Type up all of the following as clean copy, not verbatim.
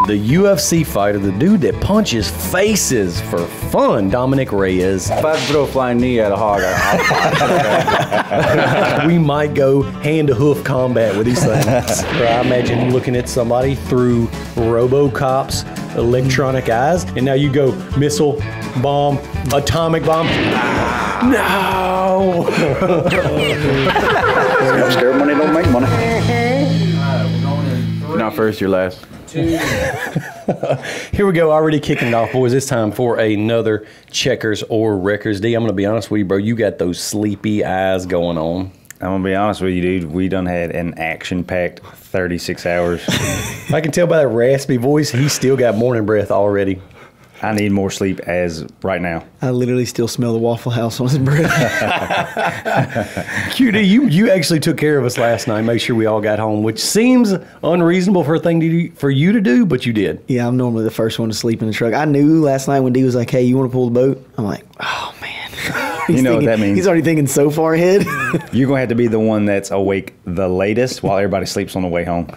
the UFC fighter, the dude that punches faces for fun, Dominick Reyes. If I throw a flying knee at a hog, I'll We might go hand-to-hoof combat with these things. I imagine looking at somebody through RoboCop's electronic eyes, and now you go missile, bomb, atomic bomb. No! I'm scared money don't make money. You're not first, you're last. Here we go, already kicking it off, boys. It's time for another Checkers or Wreckers. D, I'm going to be honest with you, bro. You got those sleepy eyes going on. I'm going to be honest with you, dude. We done had an action-packed 36 hours. I can tell by that raspy voice, he's still got morning breath already. I need more sleep as right now. I literally still smell the Waffle House on his breath. QD, you actually took care of us last night, make sure we all got home, which seems unreasonable for a thing to do, for you to do, but you did. Yeah, I'm normally the first one to sleep in the truck. I knew last night when D was like, hey, you want to pull the boat? I'm like, oh, man. You know what that means. He's already thinking so far ahead. You're going to have to be the one that's awake the latest while everybody sleeps on the way home.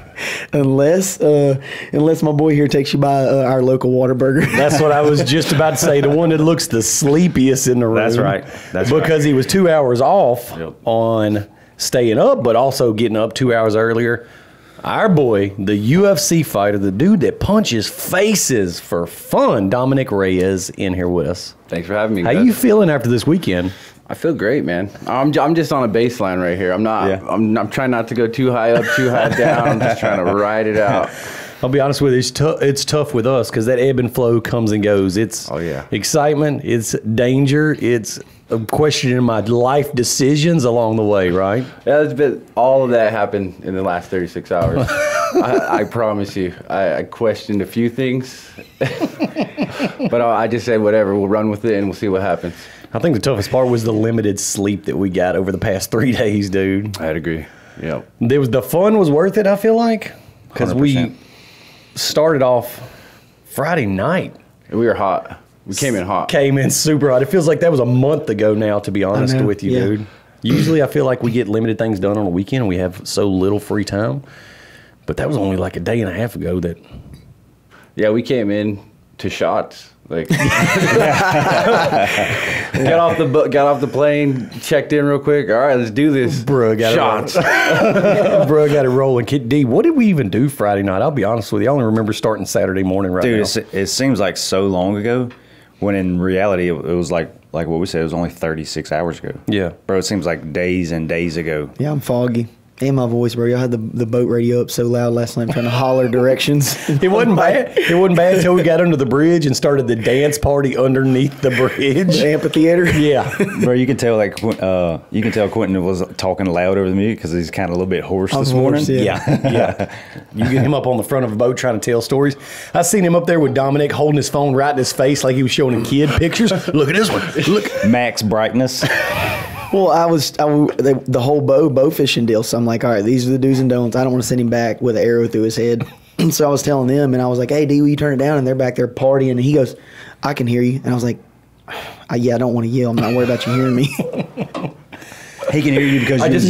Unless my boy here takes you by our local Whataburger. That's what I was just about to say. The one that looks the sleepiest in the room. That's right. That's because he was 2 hours off on staying up, but also getting up 2 hours earlier. Our boy, the UFC fighter, the dude that punches faces for fun, Dominick Reyes, in here with us. Thanks for having me. How you feeling after this weekend? I feel great, man. I'm just on a baseline right here. I'm not. Yeah. I'm trying not to go too high up, too high down. I'm just trying to ride it out. I'll be honest with you, it's tough with us because that ebb and flow comes and goes. It's excitement, it's danger, it's questioning my life decisions along the way, right? Yeah, all of that happened in the last 36 hours. I promise you. I questioned a few things, but I just said whatever. We'll run with it and we'll see what happens. I think the toughest part was the limited sleep that we got over the past 3 days, dude. I'd agree. Yeah. The fun was worth it, I feel like, because we started off Friday night. We were hot. We came in hot. Came in super hot. It feels like that was a month ago now, to be honest with you, dude. Usually I feel like we get limited things done on a weekend and we have so little free time. But that was only like a day and a half ago that... Yeah, we came in to shots. Like got off the plane, checked in real quick. All right, let's do this. Bruh, got shots. Bruh, got it rolling. D, what did we even do Friday night? I'll be honest with you. I only remember starting Saturday morning now. Dude, it seems like so long ago, when in reality it was like what we said, it was only 36 hours ago. Yeah. Bro, it seems like days and days ago. Yeah, I'm foggy. And my voice, bro. Y'all had the boat radio up so loud last night, trying to holler directions. It wasn't bad. It wasn't bad until we got under the bridge and started the dance party underneath the bridge. The amphitheater. Yeah, bro. You can tell Quinton was talking loud over the music because he's kind of a little bit hoarse this morning. Yeah. You get him up on the front of a boat trying to tell stories. I seen him up there with Dominick holding his phone right in his face like he was showing a kid pictures. Look at this one. Look, max brightness. Well, the whole bow fishing deal. So I'm like, all right, these are the do's and don'ts. I don't want to send him back with an arrow through his head. So I was telling them, and I was like, hey, D, will you turn it down? And they're back there partying. And he goes, I can hear you. And I was like, yeah, I don't want to yell. I'm not worried about you hearing me. He can hear you because I just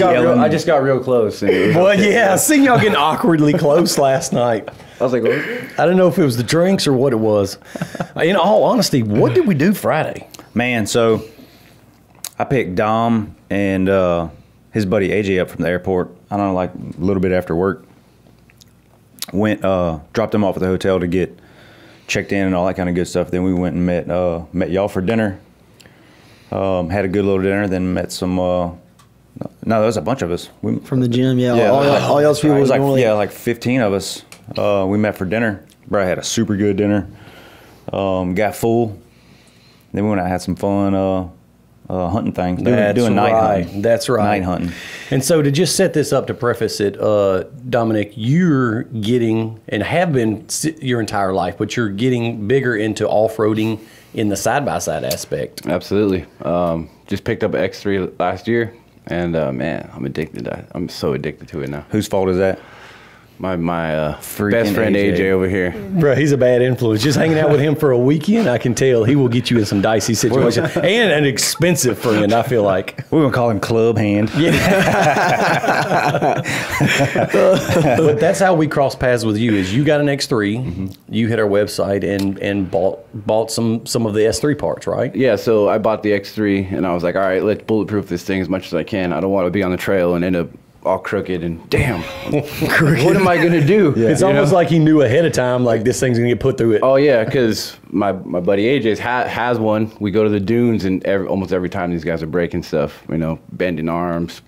got real close. Well, yeah, I seen y'all getting awkwardly close last night. I was like, what? I don't know if it was the drinks or what it was. In all honesty, what did we do Friday? Man, so I picked Dom and his buddy AJ up from the airport. I don't know, like a little bit after work. Went, dropped them off at the hotel to get checked in and all that kind of good stuff. Then we went and met y'all for dinner. Had a good little dinner. Then met some. No, there was a bunch of us. From the gym, yeah. All y'all's people. It was like 15 of us. We met for dinner. Bro, I had a super good dinner. Got full. Then we went out and had some fun. Hunting things, doing night hunting. That's right. Night hunting. And so to just set this up to preface it, Dominick, you're getting, and have been your entire life, but you're getting bigger into off-roading in the side-by-side aspect. Absolutely. Just picked up an X3 last year, and man, I'm addicted. I'm so addicted to it now. Whose fault is that? My Freaking best friend AJ. AJ over here. Bro, he's a bad influence. Just hanging out with him for a weekend, I can tell he will get you in some dicey situations. And an expensive friend, I feel like. We're going to call him Club Hand. But that's how we crossed paths with you, is you got an X3, you hit our website and bought some of the S3 parts, right? Yeah, so I bought the X3 and I was like, all right, let's bulletproof this thing as much as I can. I don't want to be on the trail and end up all crooked and damn, what am I gonna do? It's almost like he knew ahead of time, like this thing's gonna get put through it. Oh yeah, because my buddy AJ has one. We go to the dunes and almost every time these guys are breaking stuff, bending arms,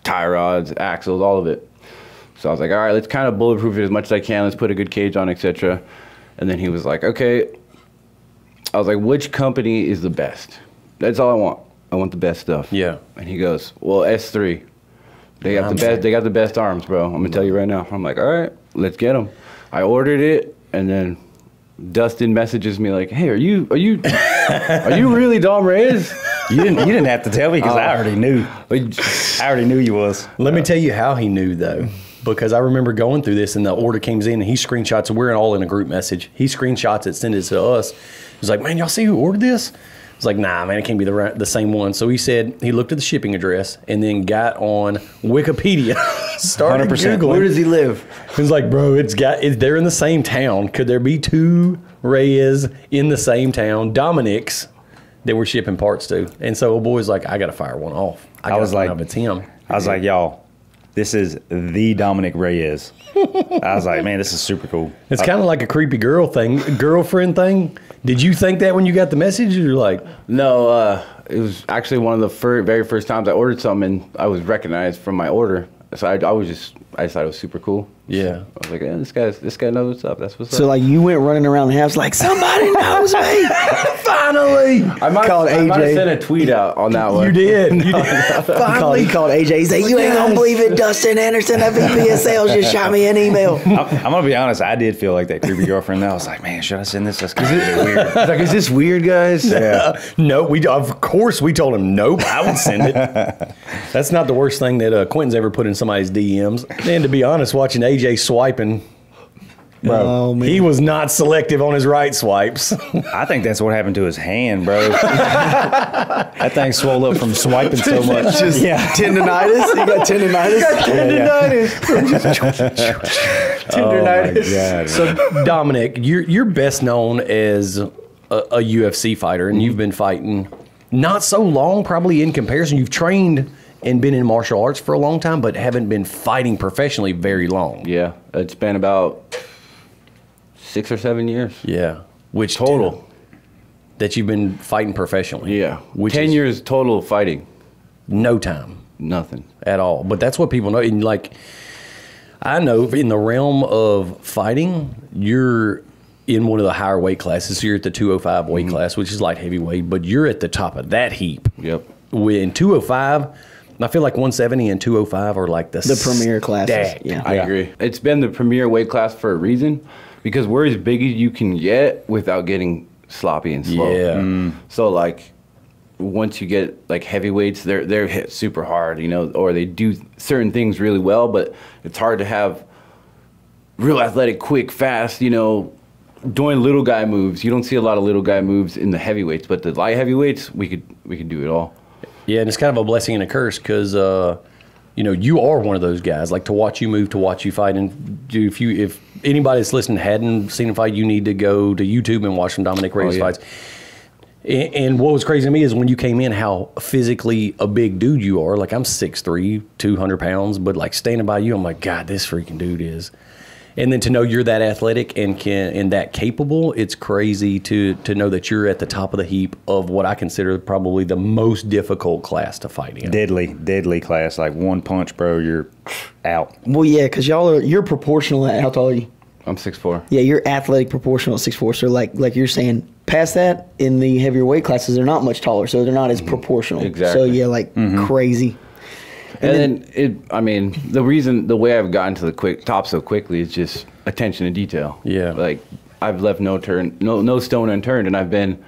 tie rods, axles, all of it. So I was like, all right, let's kind of bulletproof it as much as I can. Let's put a good cage on, etc. And then he was like, okay. I was like, which company is the best? That's all I want. I want the best stuff. Yeah. And he goes, well, S3. They got the best. They got the best arms, bro. I'm gonna tell you right now. I'm like, all right, let's get them. I ordered it, and then Dustin messages me like, hey, are you really Dom Reyes? You didn't have to tell me because I already knew. I already knew you was. Let me tell you how he knew, though, because I remember going through this, and the order comes in, and he screenshots it. We're all in a group message. He screenshots it, sends it to us. He's like, man, y'all see who ordered this? I was like, nah, man, it can't be the same one. So he said he looked at the shipping address and then got on Wikipedia, started 100%. Googling. Where does he live? He's like, bro, they're in the same town. Could there be two Reyes in the same town, Dominicks, that we're shipping parts to? And so old boy's like, I got to fire one off. I was like, it's him. I was like, y'all, this is the Dominick Reyes. I was like, man, this is super cool. It's kind of like a creepy girlfriend thing. Did you think that when you got the message? You're like, No, it was actually one of the very first times I ordered something, and I was recognized from my order. So I thought it was super cool. yeah. I was like, yeah, this guy knows what's up. That's what's So up. like you went running around the house like somebody knows me. Finally, I might called have AJ. sent a tweet out on that one. You did. You did. He called AJ. He's like, you ain't gonna believe it. Dustin Henderson, that VP of sales, just shot me an email. I'm gonna be honest. I did feel like that creepy girlfriend. I was like, man, should I send this? That's kind of weird. It's like, is this weird, guys? Yeah. No, of course we told him nope. I would send it. That's not the worst thing that Quinton's ever put in somebody's DMs. And to be honest, watching AJ swiping, bro, Oh, man. he was not selective on his right swipes. I think that's what happened to his hand, bro. That thing swole up from swiping so much. Just tendonitis. You got tendonitis. Tendonitis. God. So Dominick, you're best known as a UFC fighter, and you've been fighting not so long, probably in comparison. You've trained and been in martial arts for a long time, but haven't been fighting professionally very long. Yeah, it's been about 6 or 7 years. Yeah. Which Total. that you've been fighting professionally. Yeah, Which 10 is years total fighting. no time Nothing. at all. But that's what people know. And like, I know in the realm of fighting, you're in one of the higher weight classes. So you're at the 205 weight class, which is light heavyweight, but you're at the top of that heap. Yep. In 205, I feel like 170 and 205 are like the premier classes. stack. Yeah. I agree. It's been the premier weight class for a reason, because we're as big as you can get without getting sloppy and slow. Yeah. So like, once you get like heavyweights, they're hit super hard, or they do certain things really well, but it's hard to have real athletic, quick, fast, doing little guy moves. You don't see a lot of little guy moves in the heavyweights, but the light heavyweights, we could do it all. Yeah, and it's kind of a blessing and a curse because, you are one of those guys. Like, to watch you move, to watch you fight. And if anybody that's listening hadn't seen him fight, you need to go to YouTube and watch some Dominick Reyes fights. And what was crazy to me is when you came in, how physically a big dude you are. Like, I'm 6'3", 200 pounds, but like standing by you, I'm like, God, this freaking dude is. And then to know you're that athletic and that capable, it's crazy to know that you're at the top of the heap of what I consider probably the most difficult class to fight in. Deadly class. Like one punch, bro, you're out. Well, yeah, because you're proportional. How tall are you? I'm 6'4". Yeah, you're athletic proportional at 6'4". So like you're saying, past that in the heavier weight classes, they're not much taller, so they're not as proportional. Exactly. So yeah, crazy. And then the way I've gotten to the top so quickly is just attention to detail. Yeah. Like, I've left no stone unturned, and I've been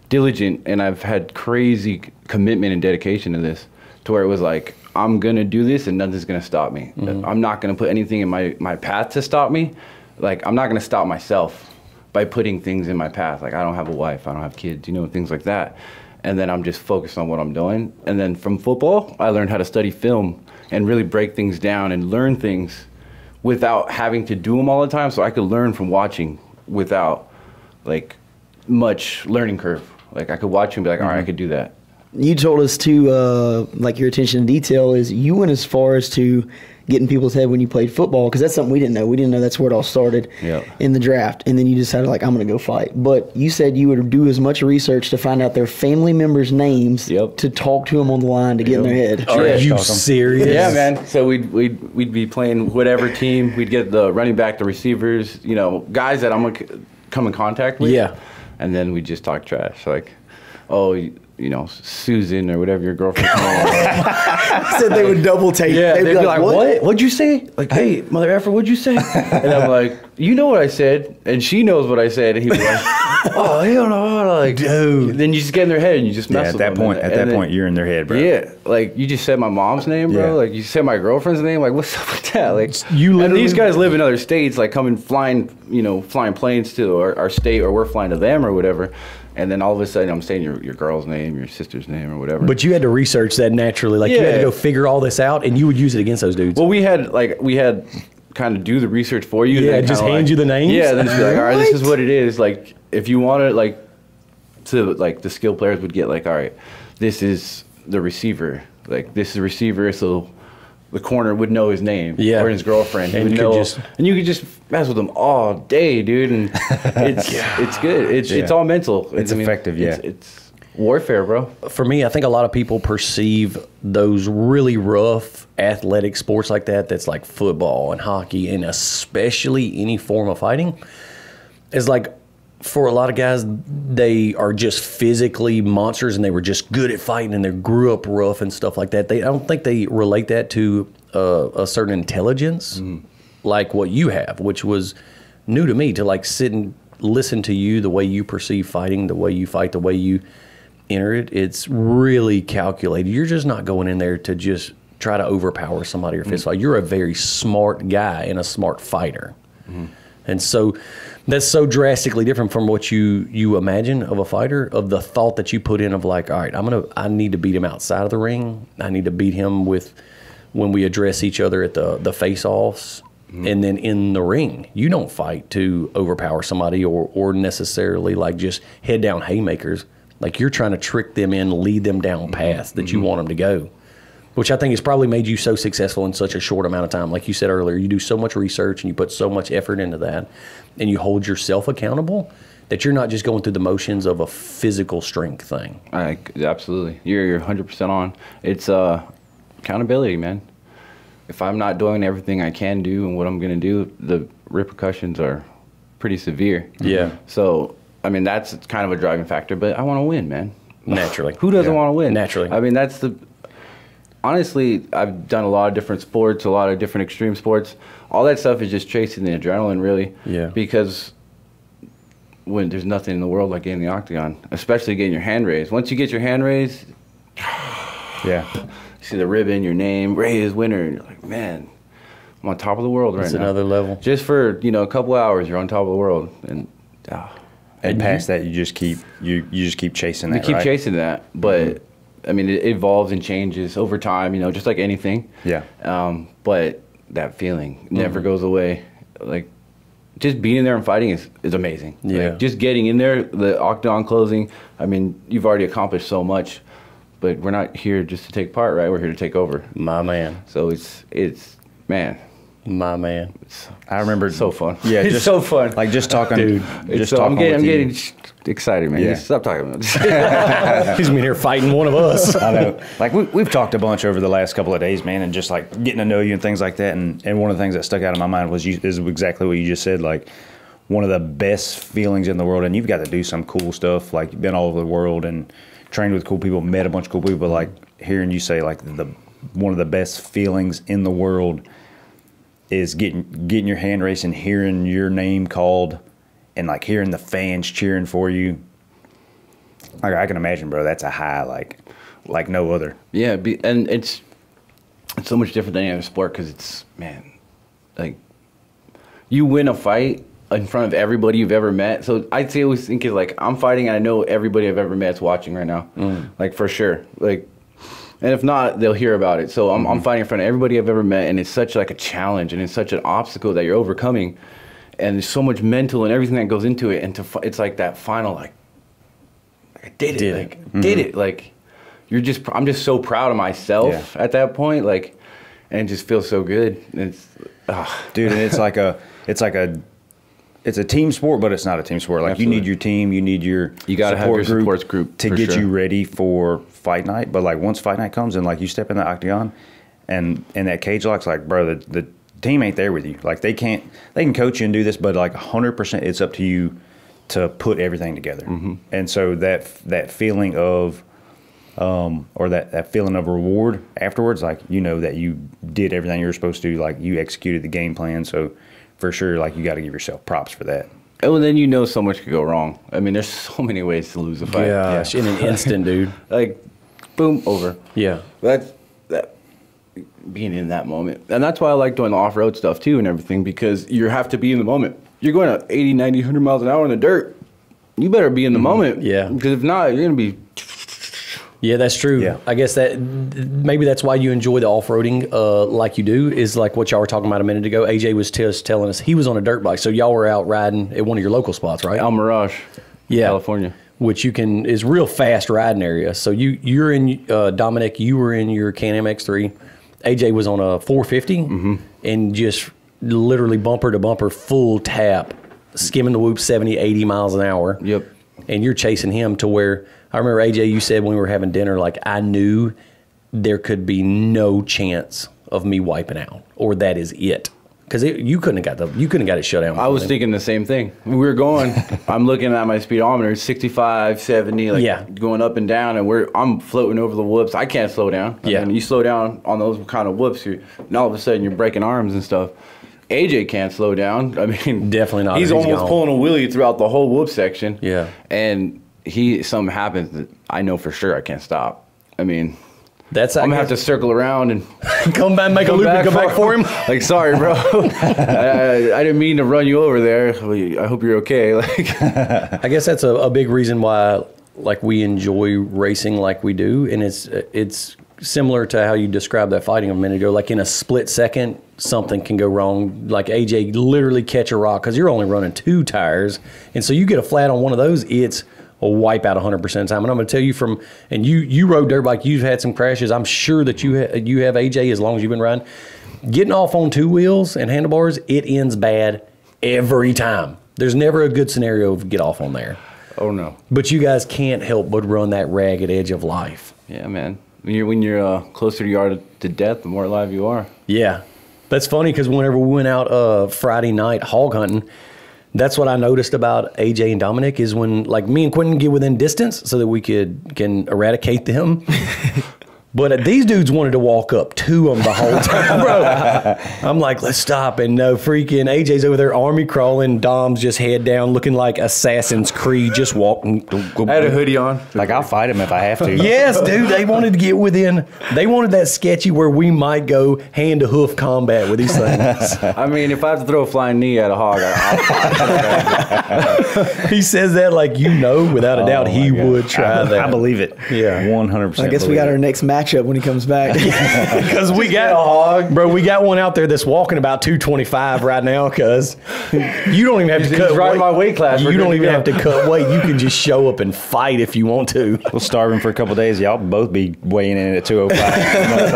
diligent, and I've had crazy commitment and dedication to this, to where it was like, I'm gonna do this and nothing's gonna stop me. I'm not gonna put anything in my path to stop me. Like, I'm not gonna stop myself by putting things in my path. Like, I don't have a wife, I don't have kids, you know, things like that. And then I'm just focused on what I'm doing. And then from football, I learned how to study film and really break things down and learn things without having to do them all the time. So I could learn from watching without like much learning curve. Like, I could watch and be like, all right, I could do that. You told us to, like, your attention to detail is you went as far as to get in people's head when you played football, because that's something we didn't know. We didn't know that's where it all started in the draft. And then you decided, like, I'm going to go fight. But you said you would do as much research to find out their family members' names to talk to them on the line to get in their head. Are you serious? Yeah, man. So we'd be playing whatever team. We'd get the running back, the receivers, you know, guys that I'm going to come in contact with. Yeah. And then we just talk trash. Like, oh, you know, Susan or whatever your girlfriend's name is. Said they would double take. Yeah, they'd be like, what? What'd you say? Like, hey, mother effer, what'd you say? And I'm like, you know what I said, and she knows what I said. And he'd be like, oh, hell no, like, dude. Then you just get in their head and you just mess with them. At that point, you're in their head, bro. Yeah, like, you just said my mom's name, bro. Yeah. Like, you said my girlfriend's name. Like, what's up with that? Like, You and these guys live in other states, like, flying planes to our state, or we're flying to them or whatever. And then all of a sudden, I'm saying your girl's name, your sister's name, or whatever. But you had to research that naturally. Like, you had to go figure all this out, and you would use it against those dudes. Well, we had kind of do the research for you. Yeah, and just hand hand you the names? Yeah, then just be like, all right, this is what it is. Like, if you want to, the skill players would get, like, all right, this is the receiver. Like, this is the receiver, so the corner would know his name or his girlfriend. And and you could just mess with them all day, dude. And it's good. It's all mental. It's effective, It's warfare, bro. For me, I think a lot of people perceive those really rough athletic sports like that's like football and hockey, and especially any form of fighting, is like, for a lot of guys, they are just physically monsters, and they were just good at fighting, and they grew up rough and stuff like that. I don't think they relate that to a certain intelligence like what you have, which was new to me, to like sit and listen to you, the way you perceive fighting, the way you fight, the way you enter it. It's really calculated. You're just not going in there to just try to overpower somebody or fist fight. You're a very smart guy and a smart fighter. And so that's so drastically different from what you imagine of a fighter, of the thought that you put in of like, all right, I need to beat him outside of the ring. I need to beat him when we address each other at the face-offs. And then in the ring, you don't fight to overpower somebody or necessarily like just head down haymakers. Like, you're trying to trick them in, lead them down paths that you want them to go, which I think has probably made you so successful in such a short amount of time. Like you said earlier, you do so much research and you put so much effort into that, and you hold yourself accountable, that you're not just going through the motions of a physical strength thing. Absolutely. You're 100% on. It's accountability, man. If I'm not doing everything I can do and what I'm going to do, the repercussions are pretty severe. Yeah. So, I mean, that's kind of a driving factor, but I want to win, man. Naturally. Who doesn't want to win? Naturally. I mean, honestly, I've done a lot of different sports, a lot of different extreme sports. All that stuff is just chasing the adrenaline, really. Yeah. Because when there's nothing in the world like getting the octagon, especially getting your hand raised. Once you get your hand raised, you see the ribbon, your name, Reyes winner, and you're like, man, I'm on top of the world right now. It's another level. Just for, a couple hours, you're on top of the world. And past that, you just keep chasing that. You keep chasing that, but I mean, it evolves and changes over time. Just like anything. Yeah. But that feeling never goes away. Like, just being in there and fighting is amazing. Yeah. Like, just getting in there, the octagon closing. I mean, you've already accomplished so much, but we're not here just to take part, right? We're here to take over. My man. So it's man. My man. I remember so fun. Yeah, it's so fun. Like just talking, dude. I'm getting excited, man. Just stop talking about this. He's been here fighting one of us. I know. Like we've talked a bunch over the last couple of days, man, and just like getting to know you and things like that. And one of the things that stuck out in my mind is exactly what you just said. Like, one of the best feelings in the world, and you've got to do some cool stuff. Like, you've been all over the world and trained with cool people, met a bunch of cool people. But like, hearing you say like one of the best feelings in the world is getting your hand raised and hearing your name called, and like hearing the fans cheering for you. Like, I can imagine, bro, that's a high like no other. Yeah, and it's so much different than any other sport because it's, man, like, you win a fight in front of everybody you've ever met. So I'd always think like, I'm fighting and I know everybody I've ever met's watching right now. Like, for sure. Like, and if not, they'll hear about it. So I'm fighting in front of everybody I've ever met, and it's such like a challenge, and it's such an obstacle that you're overcoming, and there's so much mental and everything that goes into it. And it's like that final, like I did it, did it. Like, I'm just so proud of myself at that point. Like, and it just feels so good. And it's, dude, and it's a team sport, but it's not a team sport. Like, Absolutely. you need your team, you need your support group to get you ready for fight night. But like, once fight night comes and like you step in the octagon and that cage lock's like, bro, the team ain't there with you. Like, they can coach you and do this, but like 100% it's up to you to put everything together. And so that feeling of or that feeling of reward afterwards, like, you know that you did everything you were supposed to, like you executed the game plan. So for sure, like, you got to give yourself props for that. Oh, and then you know so much could go wrong. I mean, there's so many ways to lose a fight. Gosh, in an instant, dude. Like, boom, over. Yeah. That being in that moment. And that's why I like doing the off-road stuff too and everything, because you have to be in the moment. You're going at 80, 90, 100 miles an hour in the dirt. You better be in the moment. Yeah. Because if not, you're going to be... Yeah, that's true. Yeah. I guess that maybe that's why you enjoy the off-roading like you do, is like what y'all were talking about a minute ago. AJ was just telling us he was on a dirt bike, so y'all were out riding at one of your local spots, right? El Mirage, California. Which is real fast riding area. So you're in, Dominick, you were in your Can-Am X3. AJ was on a 450 and just literally bumper to bumper, full tap, skimming the whoop 70, 80 miles an hour. Yep. And you're chasing him to where, I remember, AJ, you said when we were having dinner, like, I knew there could be no chance of me wiping out, or that is it. Because you couldn't have got it shut down. I was thinking the same thing. We were going, I'm looking at my speedometer, 65, 70, like going up and down, and I'm floating over the whoops. I can't slow down. I mean, you slow down on those kind of whoops, and all of a sudden you're breaking arms and stuff. AJ can't slow down. I mean, definitely not. He's almost pulling a wheelie throughout the whole whoop section. Yeah. And something happens that I know for sure I can't stop. I mean, I'm gonna have to circle around and come back, make a loop, and come back for him. Like, sorry, bro, I didn't mean to run you over there. I hope you're okay. Like, I guess that's a big reason why, like, we enjoy racing like we do, and it's similar to how you described that fighting a minute ago. Like, in a split second, something can go wrong. Like, AJ literally catch a rock because you're only running 2 tires, and so you get a flat on one of those, it's a wipe out 100% of the time. And I'm going to tell you and you rode dirt bike, you've had some crashes. I'm sure that you have, AJ, as long as you've been riding. Getting off on 2 wheels and handlebars, it ends bad every time. There's never a good scenario of get off on there. oh no. But you guys can't help but run that ragged edge of life. Yeah, man. When you're closer you are to death, the more alive you are. Yeah. That's funny because whenever we went out Friday night hog hunting, that's what I noticed about AJ and Dominick is when, like, me and Quinton get within distance so that we can eradicate them. But these dudes wanted to walk up to them the whole time, bro. I'm like, let's stop. And no, freaking AJ's over there army crawling. Dom's just head down looking like Assassin's Creed, just walking. I had a hoodie on. Like, I'll fight him if I have to. Yes, dude. They wanted to get within. They wanted that sketchy where we might go hand to hoof combat with these things. I mean, if I have to throw a flying knee at a hog, I'll fight. He says that like, without a doubt, he would try that. I believe it. Yeah. 100%. I guess we got our next matchup when he comes back. Because we got a hog, bro. We got one out there that's walking about 225 right now. Because you don't even have to cut weight. My weight class. You don't even have to cut weight. You can just show up and fight if you want to. We'll starve him for a couple of days. Y'all both be weighing in at 205. You know what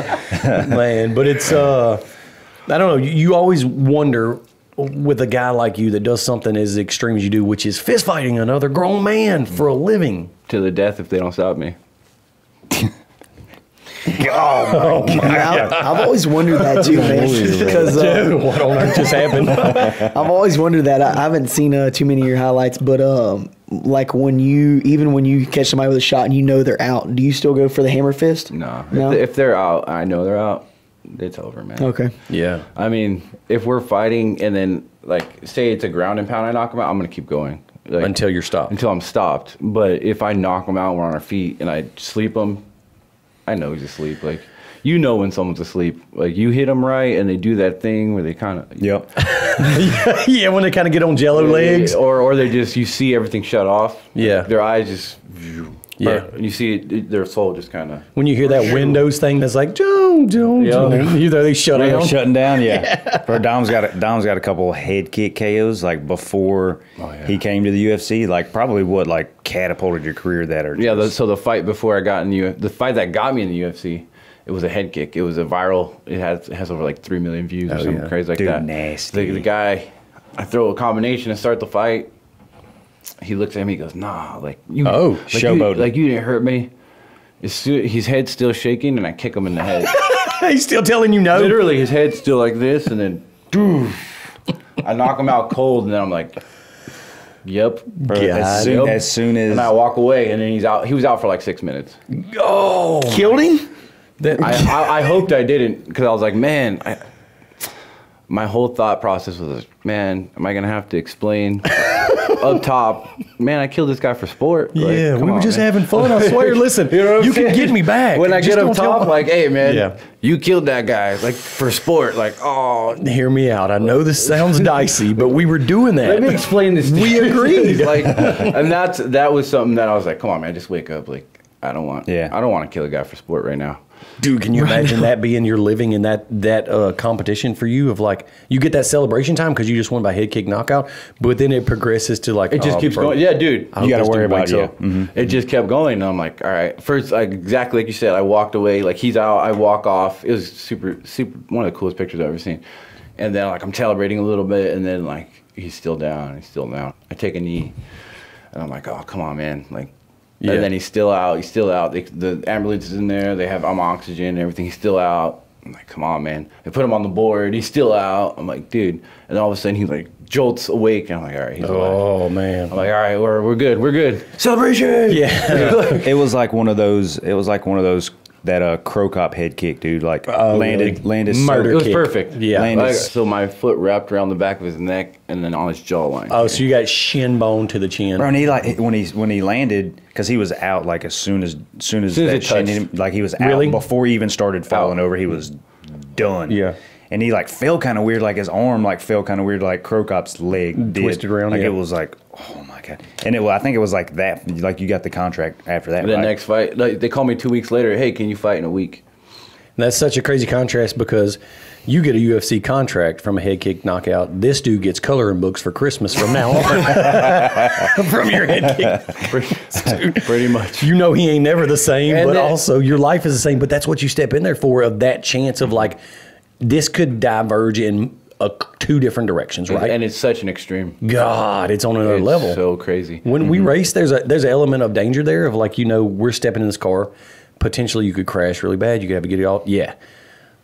I'm saying? Man, but it's I don't know. You always wonder with a guy like you that does something as extreme as you do, which is fist fighting another grown man for a living. To the death if they don't stop me. Oh my God. I've always wondered that too, man. Because what on earth just happened? I've always wondered that. I haven't seen too many of your highlights, but like when you catch somebody with a shot and you know they're out, do you still go for the hammer fist? No. If they're out, I know they're out. It's over, man. Okay. Yeah. I mean, if we're fighting and then, like, say it's a ground and pound, I knock them out, I'm gonna keep going. Like, Until you're stopped. Until I'm stopped. But if I knock them out, we're on our feet, and I sleep them, I know he's asleep. Like, you know when someone's asleep. Like you hit them right, and they do that thing where they kind of Yep. Yeah, when they kind of get on jello legs. or they just you see everything shut off. Yeah. Their eyes just. Yeah. And you see their soul just kind of. When you hear that Windows thing that's like, Joe, either they shut They're down. shutting down, yeah. Bro, Dom's got a couple head kick KOs like before he came to the UFC. Like probably what like catapulted your career that or Yeah, so the fight before I got in the fight that got me in the UFC, it was a head kick. It was a viral. It has over like 3 million views or something crazy like Dude, that. nasty. The guy, I throw a combination and start the fight. He looks at me, he goes, "Nah, like you, showboating. you didn't hurt me." His head's still shaking, and I kick him in the head. He's still telling you no. Literally, his head's still like this, and then, I knock him out cold, and then I'm like, "Yep." Bro, as soon as and I walk away, and then he's out. He was out for like 6 minutes. Oh, Killed him? I hoped I didn't, because I was like, man, my whole thought process was, man, am I gonna have to explain up top? Man, I killed this guy for sport. Like, yeah, come we were on, just man. having fun. I swear. Listen, You know what I'm you can saying? get me back. When I Just get up don't tell top, me- like, hey, man, Yeah. you killed that guy, like for sport. Like, oh, Hear me out. I know this sounds dicey, but we were doing that. let me explain this. We agreed. Like, and that was something that I was like, come on, man, just wake up. Like, I don't want to kill a guy for sport right now. Dude, can you imagine that being your living in that competition for you of like, you get that celebration time because you just won by head kick knockout, but then it progresses to like, It just keeps going. Yeah, dude. I hope you got to this worry dude about wakes it. up. It just kept going, and I'm like, all right. First, like exactly like you said, I walked away. Like he's out, I walk off. It was super, super. One of the coolest pictures I've ever seen. And then like I'm celebrating a little bit, and then like he's still down. He's still down. I take a knee, and I'm like, oh come on, man. Like, Yeah. and then he's still out. He's still out. The ambulance is in there. They have oxygen and everything. He's still out. I'm like, come on, man. They put him on the board. He's still out. I'm like, dude. And then all of a sudden he like jolts awake, and I'm like, all right, he's alive. Oh man. I'm like, all right, we're good. We're good. Celebration. Yeah. it was like one of those that crow cop head kick, dude. Like landed Murder It was kick. perfect. Yeah. Landed Like, so my foot wrapped around the back of his neck and then on his jawline. Oh, so you got shin bone to the chin. Bro, and he like when he landed because he was out like as soon as soon as that it shin touched. hit him, like he was out Really? before he even started falling Out. over. He was done. Yeah. And he like fell kind of weird, like his arm like fell kind of weird, like Crow Cop's leg did. Twisted around, Like yeah. it was like, oh my god. And I think it was like that. Like you got the contract after that. The right? next fight, like, they called me 2 weeks later. Hey, can you fight in a week? And that's such a crazy contrast because you get a UFC contract from a head kick knockout. This dude gets coloring books for Christmas from now on from your head kick. Pretty much. You know he ain't never the same, And but then- also your life is the same. But that's what you step in there for, of that chance of like, this could diverge in two different directions, right? And it's such an extreme. God, it's on another It's level. so crazy. When we race, there's an element of danger there of like, we're stepping in this car. Potentially you could crash really bad. You could have to get it all. Yeah.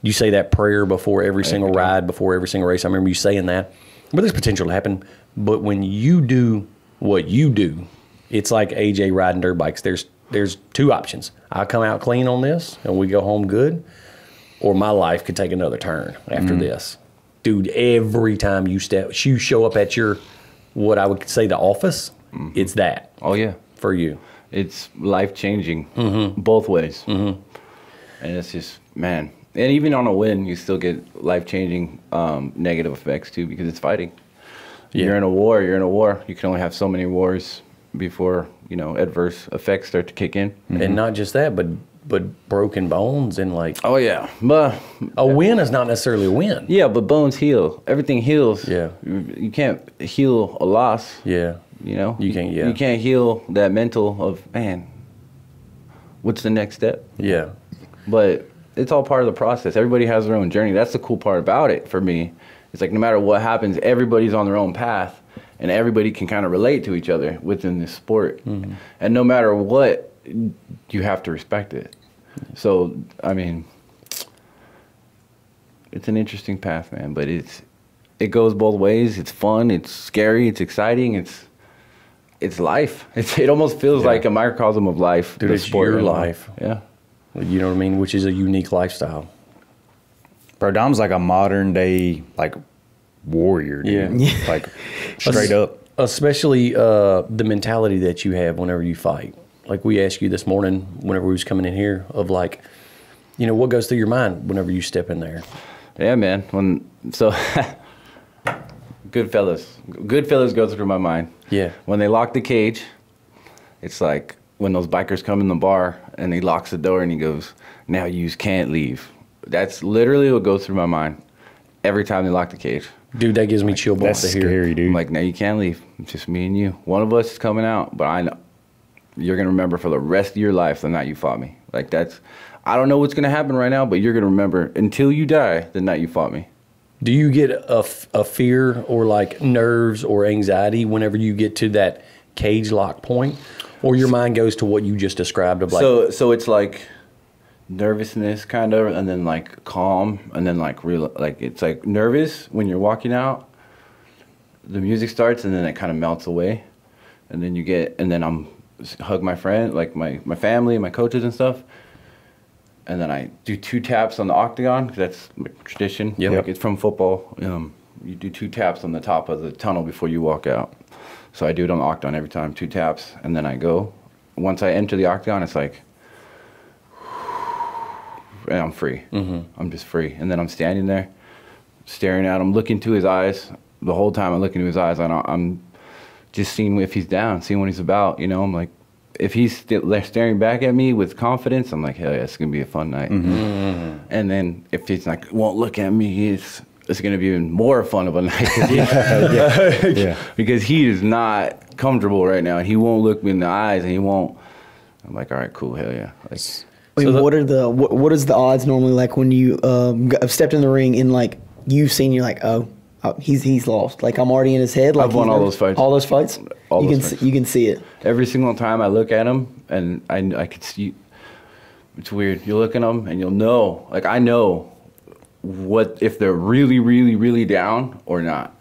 You say that prayer before every single ride, before every single race. I remember you saying that. But there's potential to happen. But when you do what you do, it's like AJ riding dirt bikes. There's two options. I come out clean on this and we go home good, or my life could take another turn after this. Dude, every time you show up at your, what I would say the office, it's that Oh, yeah. for you. It's life-changing both ways. And it's just, man. And even on a win, you still get life-changing negative effects, too, because it's fighting. Yeah. You're in a war. You can only have so many wars before, adverse effects start to kick in. And not just that, but broken bones and like Oh, yeah. But a win is not necessarily a win. yeah, but bones heal. Everything heals. Yeah. You can't heal a loss. Yeah. You can't, yeah. You can't heal that mental of, man, what's the next step? Yeah. But it's all part of the process. Everybody has their own journey. That's the cool part about it for me. It's like no matter what happens, everybody's on their own path, and everybody can kind of relate to each other within this sport. And no matter what, you have to respect it. So, I mean, it's an interesting path, man, but it goes both ways. It's fun, it's scary, it's exciting, it's life. It almost feels like a microcosm of life. Dude, the it's sport your and life. Yeah. You know what I mean? Which is a unique lifestyle. Bro, Dom's like a modern day like warrior, dude. Yeah. Like straight up. Especially the mentality that you have whenever you fight. Like we asked you this morning, whenever we was coming in here, of like, You know, what goes through your mind whenever you step in there? Yeah, man. Goodfellas go through my mind. Yeah. When they lock the cage, it's like when those bikers come in the bar and he locks the door and he goes, "Now you can't leave." That's literally what goes through my mind every time they lock the cage. Dude, that gives me chill bumps That's to hear. scary, dude. I'm like, "Now you can't leave. It's just me and you. One of us is coming out, but I know you're gonna remember for the rest of your life the night you fought me." Like that's, I don't know what's gonna happen right now, but you're gonna remember until you die the night you fought me. Do you get a fear or like nerves or anxiety whenever you get to that cage lock point? Or your mind goes to what you just described of like... So it's like nervousness kind of, and then like calm, and then like real, like it's like nervous when you're walking out, the music starts, and then it kind of melts away. And then I'm hug my friend, like my family, my coaches and stuff. And then I do 2 taps on the octagon, 'cause that's tradition. Yep. Like it's from football. You do 2 taps on the top of the tunnel before you walk out. So I do it on the octagon every time, 2 taps, and then I go. Once I enter the octagon, it's like, and I'm free. I'm just free. And then I'm standing there, staring at him, looking to his eyes. The whole time I'm looking to his eyes, I'm just seeing if he's down, seeing what he's about. You know, I'm like, if he's staring back at me with confidence, I'm like, hell yeah, it's gonna be a fun night. And then if he's like, won't look at me, it's gonna be even more fun of a night. Because he is not comfortable right now, and he won't look me in the eyes, and he won't. I'm like, all right, cool, hell yeah. Like, Wait, what is the odds normally like when you have stepped in the ring and like you've seen, you're like, oh, he's lost. Like I'm already in his head. Like I've won all those fights. All those fights. You can see it. Every single time I look at him, and I could see. It's weird. You look at them, and you'll know. Like I know what if they're really, really, really down or not.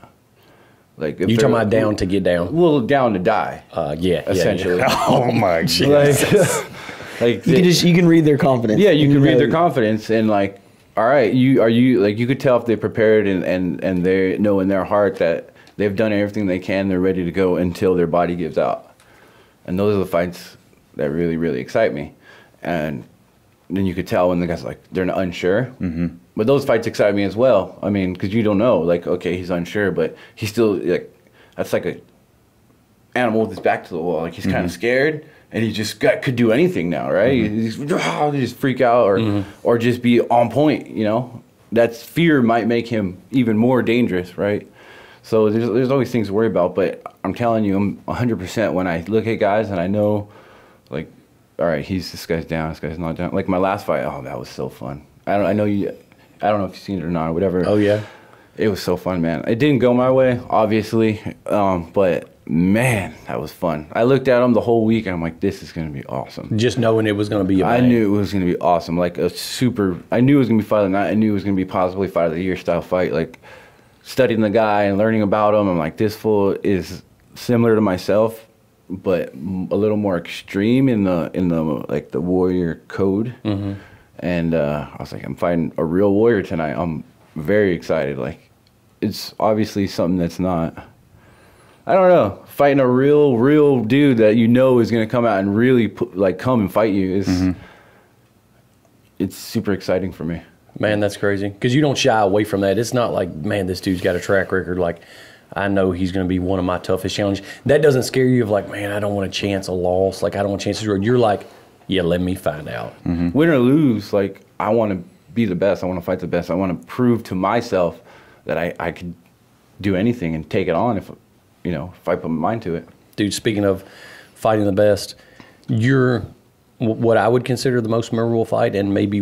Like if You talking about down to get down? Well, down to die. Essentially. Oh my god. Like You can read their confidence. Yeah, you can read their know. confidence, and like, all right, you could tell if they're prepared and they know in their heart that they've done everything they can, they're ready to go until their body gives out. And those are the fights that really, really excite me. And then you could tell when the guy's like, they're unsure. But those fights excite me as well. I mean, because you don't know, like, okay, he's unsure, but he's still, like, that's like a animal with his back to the wall. Like, he's kind of scared, and he just could do anything now, right? He's just freak out or just be on point, you know? That fear might make him even more dangerous, right? So there's always things to worry about, but I'm telling you, I'm 100% when I look at guys and I know, like, all right, this guy's down, this guy's not down. Like my last fight, oh, that was so fun. I don't know if you've seen it or not, or whatever. Oh yeah, it was so fun, man. It didn't go my way, obviously, but man, that was fun. I looked at him the whole week, and I'm like, this is gonna be awesome. just knowing it was going to be. I knew it was gonna be awesome. Like I knew it was gonna be fight of the night. I knew it was gonna be possibly fight of the year style fight. Like studying the guy and learning about him, I'm like, this fool is similar to myself, but a little more extreme in the like the warrior code. And I was like, I'm fighting a real warrior tonight. I'm very excited. Like, it's obviously something that's not, I don't know, fighting a real dude that you know is gonna come out and really come and fight you is, it's super exciting for me. Man, that's crazy. Because you don't shy away from that. It's not like, man, this dude's got a track record. Like, I know he's going to be one of my toughest challenges. That doesn't scare you of like, man, I don't want to chance a loss. Like, I don't want to chance this road. You're like, yeah, let me find out. Win or lose, like, I want to be the best. I want to fight the best. I want to prove to myself that I could do anything and take it on if I put my mind to it. Dude, speaking of fighting the best, you're what I would consider the most memorable fight, and maybe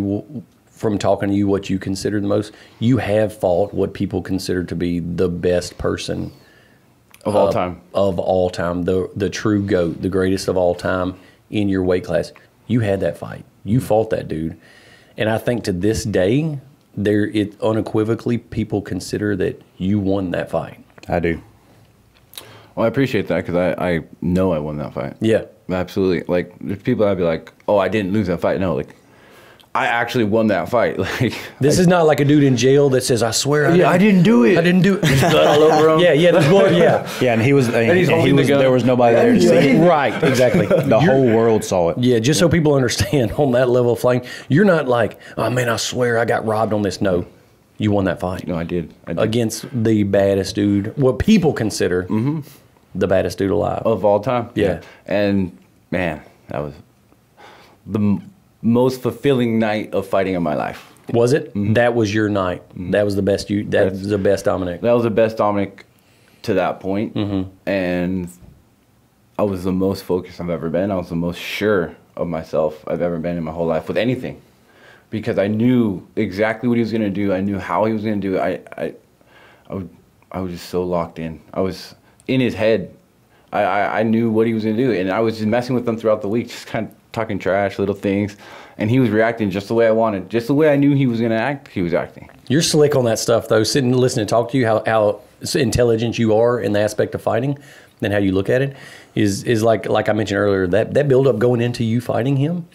from talking to you, what you consider the most, you have fought what people consider to be the best person of all time. Of all time, the true GOAT, the greatest of all time in your weight class. You had that fight. You fought that dude. And I think to this day, unequivocally, people consider that you won that fight. I do. Well, I appreciate that because I know I won that fight. Yeah. Absolutely. Like, there's people I'd be like, oh, I didn't lose that fight. No, like, I actually won that fight. Like This is not like a dude in jail that says, "I swear, I didn't do it. I didn't do it." There's blood all over him. Yeah, there's blood. Yeah, Yeah, and he was. And he's holding the gun. There was nobody there to see it. right, exactly. The whole world saw it. Yeah, just so people understand on that level of flying, you're not like, "Oh man, I swear I got robbed on this." No, you won that fight. No, I did. Against the baddest dude, what people consider the baddest dude alive Of all time. Yeah. And man, that was the most fulfilling night of fighting in my life. Was it? That was your night. That was the best. That was the best Dominick. That was the best Dominick to that point. And I was the most focused I've ever been. I was the most sure of myself I've ever been in my whole life with anything, because I knew exactly what he was going to do. I knew how he was going to do it. I was just so locked in. I was in his head. I knew what he was going to do, and I was just messing with him throughout the week, just kind of talking trash, little things, and he was reacting just the way I wanted, just the way I knew he was going to act. He was acting. You're slick on that stuff, though. Sitting and listening to talk to you, how intelligent you are in the aspect of fighting, and how you look at it, is like I mentioned earlier. That build up going into you fighting him,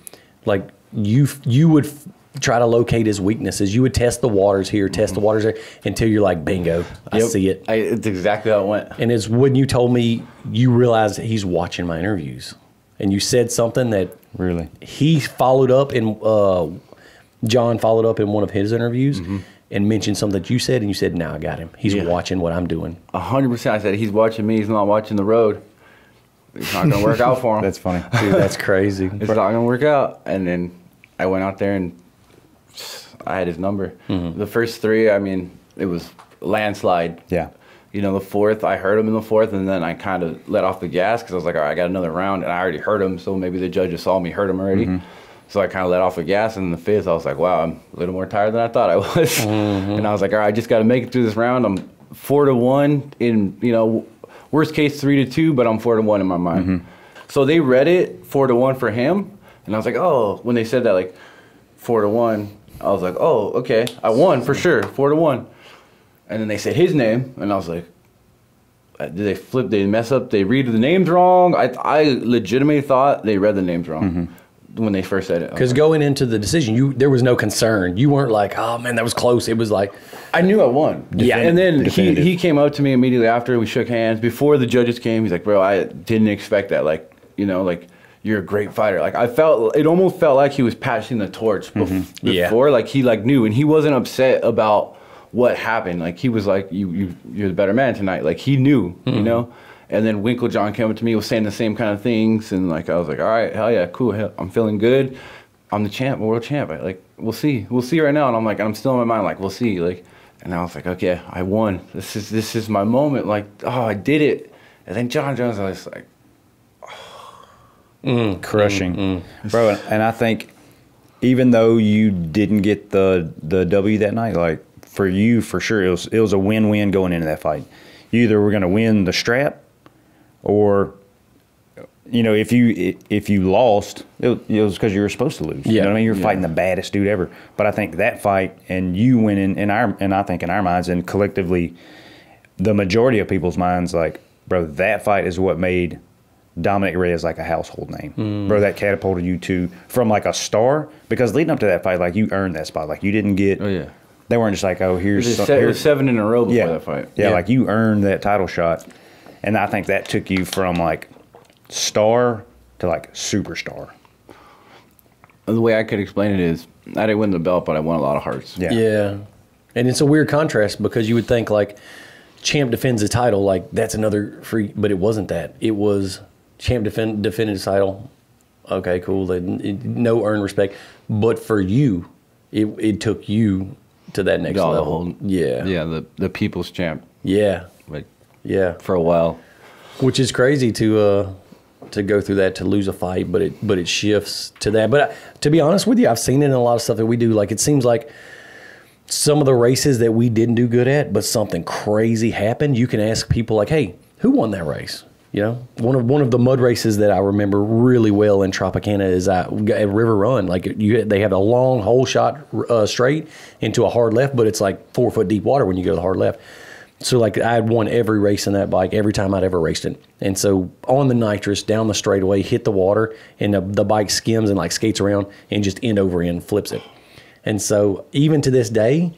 like you would try to locate his weaknesses. You would test the waters here, test the waters there, until you're like, bingo, I see it. It's exactly how it went. And it's when you told me you realized he's watching my interviews, and you said something that Really? he followed up in. John followed up in one of his interviews and mentioned something that you said, and you said, "Now I got him. He's watching what I'm doing." 100%. I said, he's watching me. He's not watching the road. It's not going to work out for him. That's funny. Dude, that's crazy. It's not going to work out. And then I went out there and I had his number. The first three, I mean, it was landslide. Yeah. You know, the fourth, I heard him in the fourth, and then I kind of let off the gas because I was like, all right, I got another round, and I already heard him, so maybe the judges saw me hurt him already. So I kind of let off the gas, and in the fifth, I was like, wow, I'm a little more tired than I thought I was. And I was like, all right, I just got to make it through this round. I'm 4-1 in, you know, worst case 3-2, but I'm 4-1 in my mind. So they read it 4-1 for him, and I was like, oh, when they said that, like 4-1, I was like, oh, okay, I won for sure, 4-1. And then they said his name, and I was like, did they flip, they mess up, they read the names wrong? I legitimately thought they read the names wrong when they first said it. Because going into the decision, there was no concern. You weren't like, oh man, that was close. It was like, I knew I won. Yeah. And then he came up to me immediately after. We shook hands. Before the judges came, he's like, bro, I didn't expect that. Like, you know, like, you're a great fighter. Like, it almost felt like he was passing the torch before. Like, he, like, knew. And he wasn't upset about what happened. Like, he was like, you're the better man tonight. Like, he knew, you know? And then Winklejohn came up to me, was saying the same kind of things. And, like, I was like, all right, hell yeah, cool. Hell, I'm feeling good. I'm the champ, world champ. Like, we'll see. We'll see right now. And I'm like, I'm still in my mind, like, we'll see. Like, and I was like, okay, I won. This is my moment. Like, oh, I did it. And then John Jones, I was like, crushing. Bro, and I think even though you didn't get the W that night, like, for you, for sure, it was a win-win going into that fight. You either were going to win the strap, or, you know, if you lost, it was because you were supposed to lose. Yeah. You know what I mean? You're fighting the baddest dude ever. But I think that fight and you winning and I think in our minds and collectively, the majority of people's minds, like, bro, that fight is what made Dominick Reyes like a household name. Bro, that catapulted you from like a star, because leading up to that fight, like, you earned that spot. Like, you didn't get. oh, yeah. They weren't just like, oh, here's It was 7 in a row before that fight. Yeah, like, you earned that title shot. And I think that took you from, like, star to, like, superstar. The way I could explain it is, I didn't win the belt, but I won a lot of hearts. Yeah. yeah. And it's a weird contrast, because you would think, like, champ defends the title, like, that's another free, but it wasn't that. It was champ defended his title. Okay, cool. No earned respect. But for you, it took you to that next level. Yeah, the people's champ. Yeah. Like, Yeah. for a while. Which is crazy to go through that, to lose a fight, but it shifts to that. But to be honest with you, I've seen it in a lot of stuff that we do. Like, it seems like some of the races that we didn't do good at, but something crazy happened. You can ask people like, "Hey, who won that race?" You know, one of the mud races that I remember really well in Tropicana is at River Run. Like, they have a long hole shot straight into a hard left, but it's like 4 foot deep water when you go to the hard left. So like I had won every race in that bike every time I'd ever raced it. And so on the nitrous down the straightaway, hit the water, and the bike skims and like skates around and just end over end flips it. And so even to this day,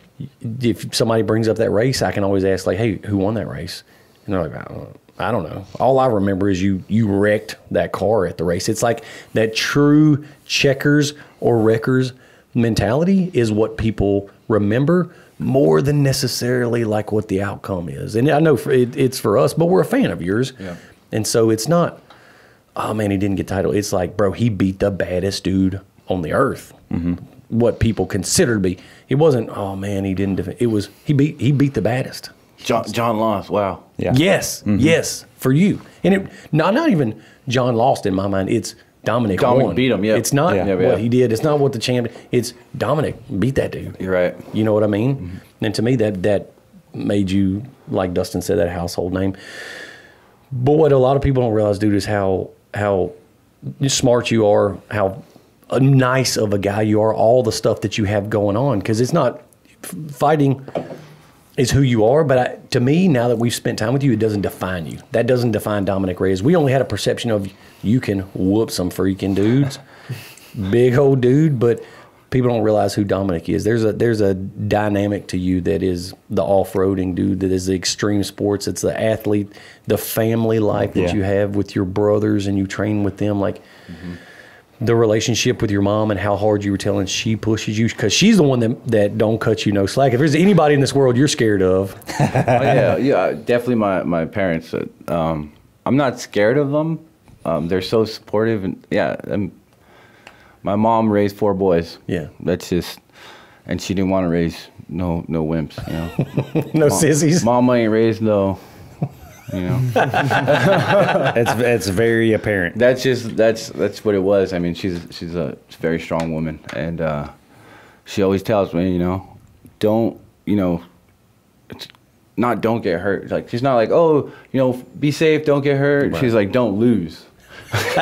if somebody brings up that race, I can always ask like, hey, who won that race? And they're like, I don't know. All I remember is you wrecked that car at the race. It's like that true checkers or wreckers mentality is what people remember more than necessarily like what the outcome is. And I know it's for us, but we're a fan of yours. Yeah. And so it's not, oh man, he didn't get title. It's like, bro, he beat the baddest dude on the earth. What people consider to be. It wasn't, oh man, he didn't defend. It was, he beat the baddest. John lost. Wow. Yeah. Yes. Yes. For you. And it not even John lost in my mind. It's Dominick won. Beat him. Yeah. It's not what he did. It's not what the champion. It's Dominick beat that dude. You're right. You know what I mean? And to me, that made you, like Dustin said, that household name. But what a lot of people don't realize, dude, is how smart you are, how nice of a guy you are, all the stuff that you have going on. Because it's not fighting is who you are. But to me, now that we've spent time with you, it doesn't define you. That doesn't define Dominick Reyes. We only had a perception of you can whoop some freaking dudes, big old dude, but people don't realize who Dominick is. There's a dynamic to you that is the off-roading dude, that is the extreme sports. It's the athlete, the family life that you have with your brothers and you train with them. Like the relationship with your mom and how hard you were telling she pushes you, because she's the one that don't cut you no slack. If there's anybody in this world you're scared of. Yeah, definitely my parents. I'm not scared of them. They're so supportive, and my mom raised 4 boys. Yeah, that's just, and she didn't want to raise no wimps, you know. No sissies. Mama ain't raised no, you know. It's very apparent. That's what it was. I mean, she's a very strong woman, and she always tells me, you know, don't get hurt. Like, she's not like, oh, you know, be safe, don't get hurt. Right. She's like, don't lose. And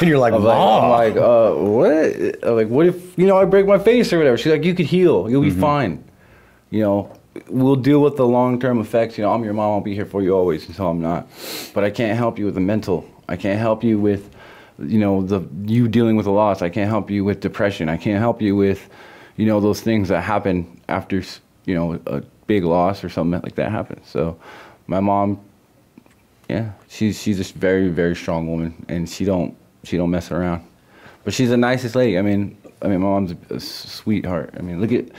you're like, Mom. I'm like, what? I'm like, what if, you know, I break my face or whatever? She's like, you could heal. You'll be fine. You know, we'll deal with the long-term effects. You know, I'm your mom. I'll be here for you always until I'm not. But I can't help you with the mental. I can't help you with, you know, you dealing with a loss. I can't help you with depression. I can't help you with, you know, those things that happen after, you know, a big loss or something like that happens. So my mom, yeah, she's just very, very strong woman, and she don't mess around. But she's the nicest lady. I mean, my mom's a sweetheart. I mean,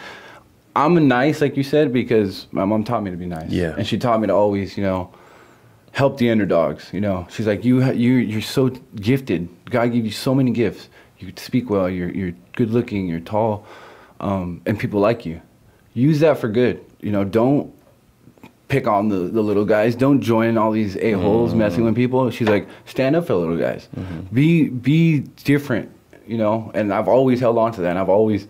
I'm nice, like you said, because my mom taught me to be nice. Yeah. And she taught me to always, you know, help the underdogs. You know, she's like, you're so gifted. God gave you so many gifts. You speak well. You're good looking. You're tall, and people like you. Use that for good. You know, don't pick on the little guys. Don't join all these a-holes messing with people. She's like, stand up for the little guys. Be different, you know. And I've always held on to that. And I've always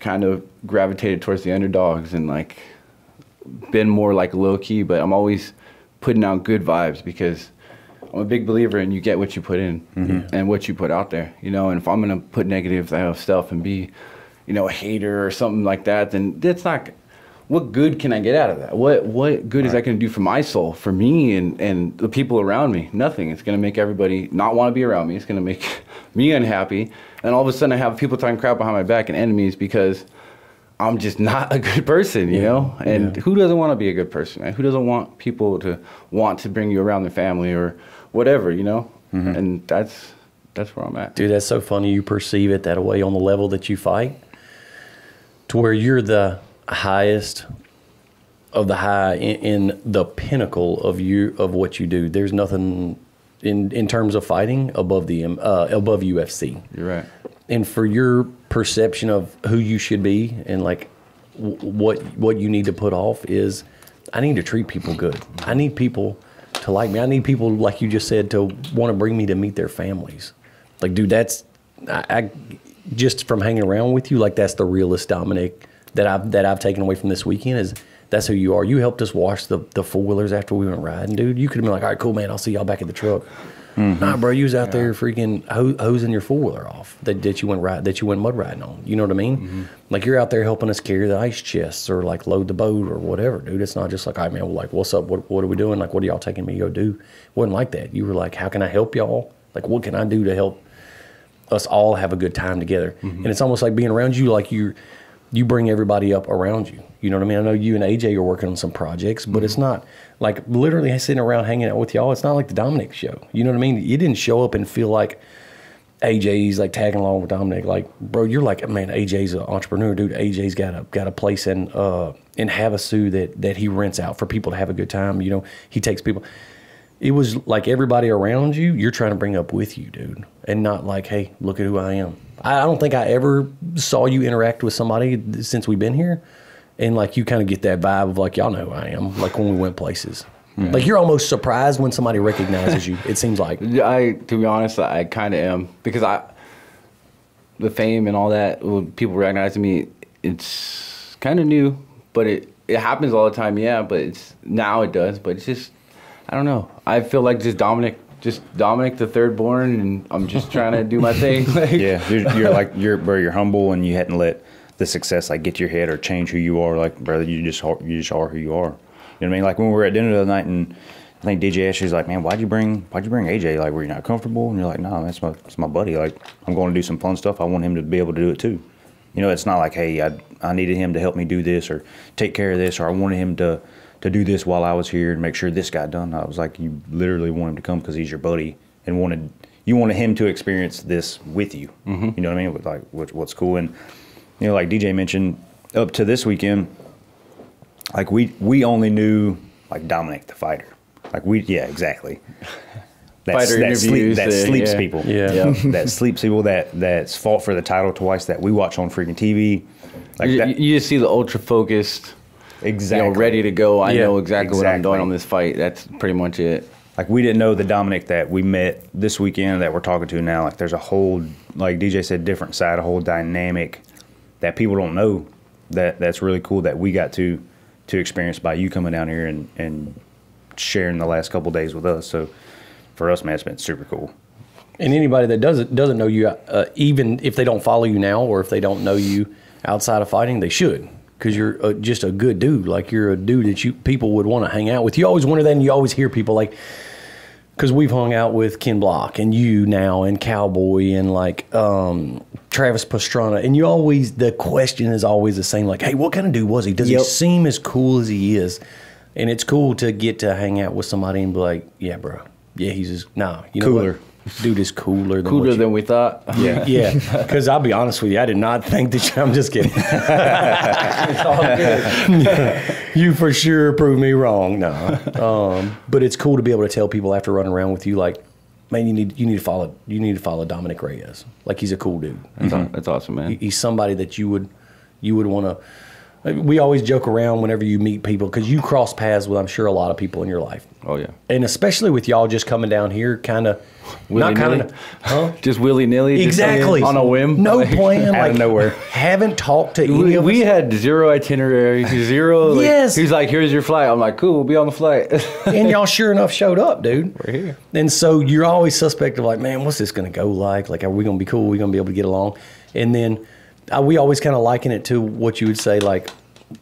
kind of gravitated towards the underdogs and like been more like low key. But I'm always putting out good vibes, because I'm a big believer in you get what you put in and what you put out there, you know. And if I'm gonna put negative stuff and be, you know, a hater or something like that, then that's not. What good can I get out of that? What good is that going to do for my soul, for me and the people around me? Nothing. It's going to make everybody not want to be around me. It's going to make me unhappy. And all of a sudden I have people talking crap behind my back and enemies because I'm just not a good person, you know? And who doesn't want to be a good person, man? Who doesn't want people to want to bring you around their family or whatever, you know? And that's where I'm at. Dude, that's so funny you perceive it that way on the level that you fight, to where you're the highest of the high in the pinnacle of what you do. There's nothing in terms of fighting above UFC. You're right. And for your perception of who you should be and like what you need to put off is, I need to treat people good. I need people to like me. I need people, like you just said, to want to bring me to meet their families. Like, dude, that's I just from hanging around with you, like that's the realest Dominick that I've taken away from this weekend, is That's who you are. You helped us wash the four-wheelers after we went riding, dude. You could have been like, all right, cool, man. I'll see y'all back at the truck. Nah, bro, you was out there freaking hosing your four-wheeler off that you went mud riding on. You know what I mean? Like, you're out there helping us carry the ice chests or, like, load the boat or whatever, dude. It's not just like, all right, man, well, like, what's up? What are we doing? Like, what are y'all taking me to go do? It wasn't like that. You were like, how can I help y'all? Like, what can I do to help us all have a good time together? And it's almost like being around you, like you bring everybody up around you. You know what I mean? I know you and AJ are working on some projects, but it's not like literally sitting around hanging out with y'all. It's not like the Dominick show. You know what I mean? You didn't show up and feel like AJ's like tagging along with Dominick. Like, bro, you're like, man, AJ's an entrepreneur, dude. AJ's got a place in Havasu that he rents out for people to have a good time. You know, he takes people. It was like everybody around you, you're trying to bring up with you, dude, and not like, hey, look at who I am. I don't think I ever saw you interact with somebody since we've been here. And, like, you kind of get that vibe of, like, y'all know who I am, like, when we went places. Like, you're almost surprised when somebody recognizes you, it seems like. To be honest, I kind of am. Because the fame and all that, when people recognizing me, it's kind of new. But it happens all the time, yeah. But now it does. But it's just, I don't know. I feel like just Dominick, the third born, and I'm just trying to do my thing. Like, Yeah, you're humble, and you hadn't let the success like get to your head or change who you are. Like, brother, you just are who you are. You know what I mean? Like, when we were at dinner the other night, and I think DJ asked you, he's like, man, why'd you bring AJ? Like, were you not comfortable? And you're like, no, that's my buddy. Like, I'm going to do some fun stuff. I want him to be able to do it too. You know, it's not like, hey, I needed him to help me do this or take care of this, or I wanted him to do this while I was here and make sure this got done. I was like, you literally want him to come because he's your buddy, and you wanted him to experience this with you. You know what I mean? With like what's cool. And you know, like DJ mentioned, up to this weekend, like we only knew like Dominick the fighter. Like exactly. Fighter interviews that sleeps people. Yeah. That sleeps people that's fought for the title twice, that we watch on freaking TV. Like you just see the ultra focused, exactly, ready to go. I know exactly what I'm doing on this fight. That's pretty much it. Like, we didn't know the Dominick that we met this weekend that we're talking to now. Like, there's a whole, like DJ said, different side, a whole dynamic that people don't know that's really cool that we got to experience by you coming down here and sharing the last couple days with us. So for us, man, it's been super cool. And anybody that doesn't know you, even if they don't follow you now or if they don't know you outside of fighting, they should, because you're just a good dude. Like, you're a dude that people would want to hang out with. You always wonder that, and you always hear people like, because we've hung out with Ken Block and you now and Cowboy and like Travis Pastrana, and the question is always the same, like, hey, what kind of dude was he? Does he seem as cool as he is? And it's cool to get to hang out with somebody and be like, yeah, bro, yeah, he's just, nah, you know cooler. What? Dude is cooler than we thought. Yeah, yeah. Because I'll be honest with you, I did not think that I'm just kidding. It's all good. You for sure proved me wrong. No, but it's cool to be able to tell people after running around with you, like, man, you need to follow Dominick Reyes. Like, he's a cool dude. That's awesome, man. He's somebody that you would want to. We always joke around whenever you meet people, because you cross paths with, I'm sure, a lot of people in your life. Oh yeah, and especially with y'all just coming down here, kind of. Not kind of, huh? Just willy-nilly. Exactly. On a whim. No plan. Out of nowhere. Haven't talked to any of us. We had zero itinerary, zero. Yes. He's like, here's your flight. I'm like, cool, we'll be on the flight. And y'all sure enough showed up, dude. We're here. And so you're always suspect of like, man, what's this going to go like? Like, are we going to be cool? Are we going to be able to get along? And then we always kind of liken it to what you would say, like,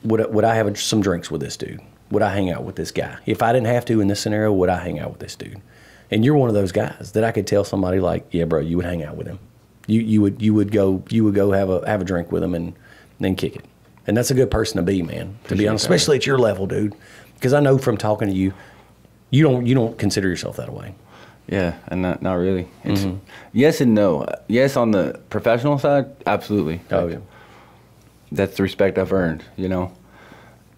would I have some drinks with this dude? Would I hang out with this guy? If I didn't have to in this scenario, would I hang out with this dude? And you're one of those guys that I could tell somebody like, yeah, bro, you would hang out with him. You would go have a drink with him and then kick it. And that's a good person to be, man. To be honest, especially at your level, dude. Because I know from talking to you, you don't consider yourself that way. Yeah, and not really. It's yes and no. Yes, on the professional side, absolutely. Oh yeah. That's the respect I've earned, you know.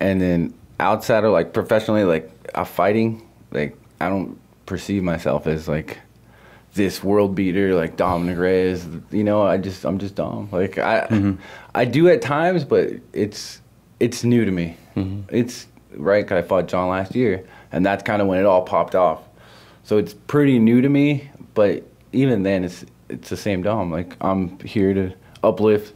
And then outside of like professionally, like fighting, like I don't perceive myself as like this world beater like Dominick Reyes, you know. I'm just Dom. Like I do at times, but it's new to me. It's right, 'cause I fought John last year, and that's kind of when it all popped off. So it's pretty new to me, but even then it's the same Dom. Like, I'm here to uplift.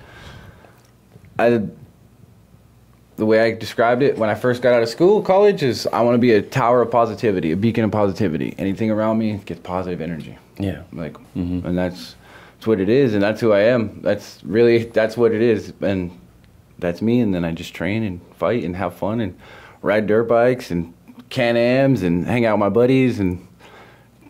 the way I described it when I first got out of school, college, is I want to be a tower of positivity, a beacon of positivity. Anything around me gets positive energy. Yeah. Like, and that's what it is, and that's who I am. That's what it is, and that's me. And then I just train and fight and have fun and ride dirt bikes and Can-Ams and hang out with my buddies and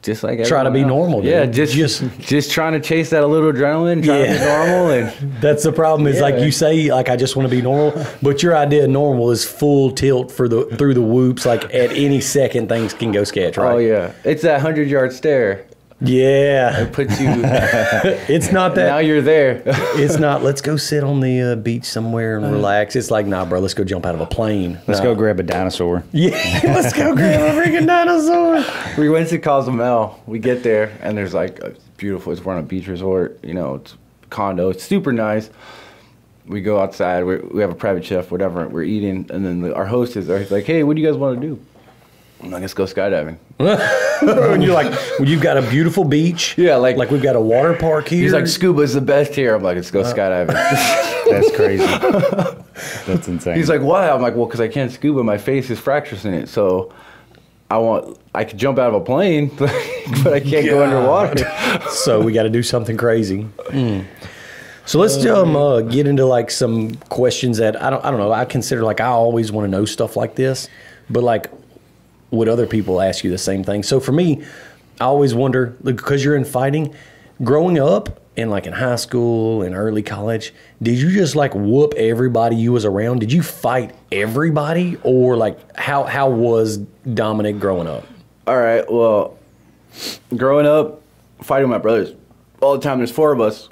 just like try to be else. normal, dude. Yeah, just trying to chase that a little adrenaline, trying to be normal, and that's the problem. Is like you say, like I just want to be normal, but your idea of normal is full tilt through the whoops. Like at any second, things can go sketch, right? Oh yeah, it's that 100-yard stare. Yeah, it puts you. It's not that. Now you're there. It's not. Let's go sit on the beach somewhere and relax. It's like, nah, bro. Let's go jump out of a plane. Let's go grab a dinosaur. Yeah, let's go grab a freaking dinosaur. We went to Cozumel. We get there and there's like a beautiful. We're on a beach resort. You know, it's a condo. It's super nice. We go outside. We have a private chef, whatever. We're eating, and then our host is there. He's like, "Hey, what do you guys want to do?" I'm like, "Let's go skydiving." And you're like, well, you've got a beautiful beach. Yeah, like we've got a water park here. He's like, "Scuba's the best here." I'm like, "Let's go skydiving." That's crazy. That's insane. He's like, "Why?" I'm like, "Well, because I can't scuba. My face is fractures in it. So I could jump out of a plane, but I can't go underwater." So we got to do something crazy. So let's get into like some questions that I don't know. I consider like I always want to know stuff like this, but like, would other people ask you the same thing? So for me, I always wonder, because you're in fighting, growing up and like in high school and early college, did you just like whoop everybody you was around? Did you fight everybody, or like how was Dominick growing up? All right, well, growing up, fighting with my brothers all the time. There's 4 of us.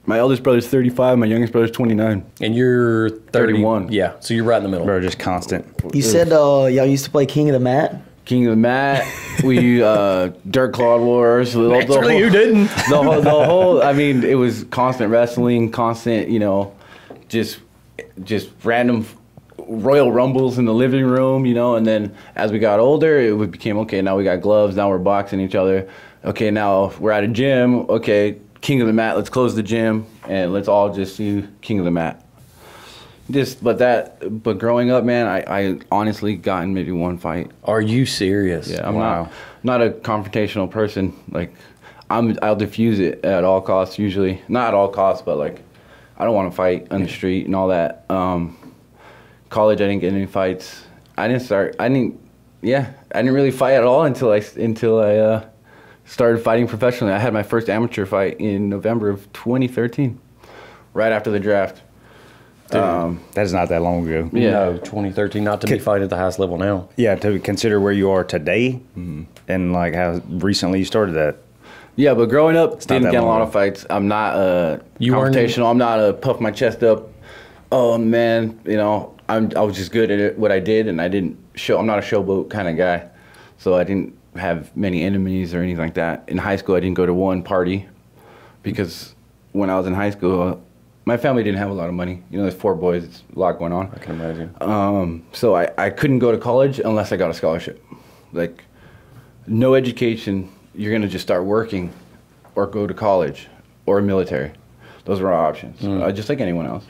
My eldest brother's 35. My youngest brother's 29. And you're 31. Yeah, so you're right in the middle. Bro, just constant. You said y'all used to play King of the Mat? King of the Mat. We Dirt Claw Wars. Actually, who didn't? The whole. I mean, it was constant wrestling, constant. You know, just random Royal Rumbles in the living room. You know, and then as we got older, it became okay. Now we got gloves. Now we're boxing each other. Okay, now we're at a gym. Okay, King of the Mat. Let's close the gym and let's all just do King of the Mat. But growing up, man, I honestly got in maybe one fight. Are you serious? Yeah, I'm not a confrontational person. Like, I'll diffuse it at all costs usually. Not at all costs, but like, I don't want to fight on the street and all that. College, I didn't get any fights. I didn't really fight at all until I started fighting professionally. I had my first amateur fight in November of 2013, right after the draft. That is not that long ago. Yeah. No, 2013, not to be fighting at the highest level now. Yeah, to consider where you are today and like how recently you started that. Yeah, but growing up, didn't get a lot long. of fights. I'm not confrontational. I'm not a puff my chest up. Oh man, you know, I was just good at what I did, and I'm not a showboat kind of guy, so I didn't have many enemies or anything like that. In high school, I didn't go to one party because when I was in high school, my family didn't have a lot of money. You know, there's 4 boys, it's a lot going on. I can imagine. So I couldn't go to college unless I got a scholarship. Like, no education, you're gonna just start working or go to college or military. Those were our options, just like anyone else.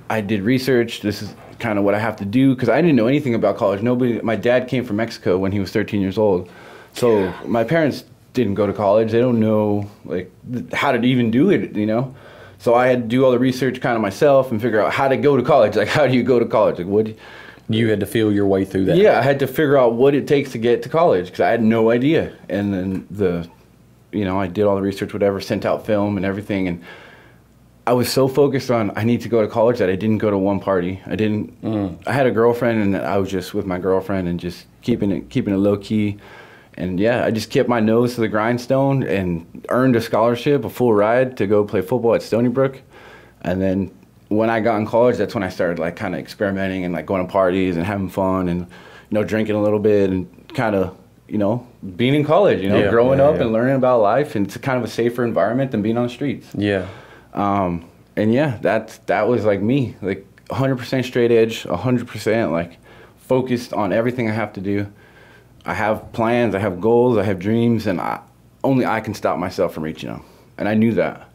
I did research. This is kind of what I have to do because I didn't know anything about college. My dad came from Mexico when he was 13 years old. So my parents didn't go to college. They don't know like how to even do it, you know? So I had to do all the research kind of myself and figure out how to go to college. Like, how do you go to college? Like, you had to feel your way through that. Yeah, I had to figure out what it takes to get to college because I had no idea. And then I did all the research, whatever, sent out film and everything. And I was so focused on I need to go to college that I didn't go to one party. I had a girlfriend, and I was just with my girlfriend and just keeping it low key. And yeah, I just kept my nose to the grindstone and earned a scholarship, a full ride to go play football at Stony Brook. And then when I got in college, that's when I started like kind of experimenting and like going to parties and having fun and, drinking a little bit and kind of, being in college, growing up and learning about life. And it's kind of a safer environment than being on the streets. Yeah. And yeah, that was like me, like 100% straight edge, 100% like focused on everything I have to do. I have plans, I have goals, I have dreams, and only I can stop myself from reaching them. And I knew that,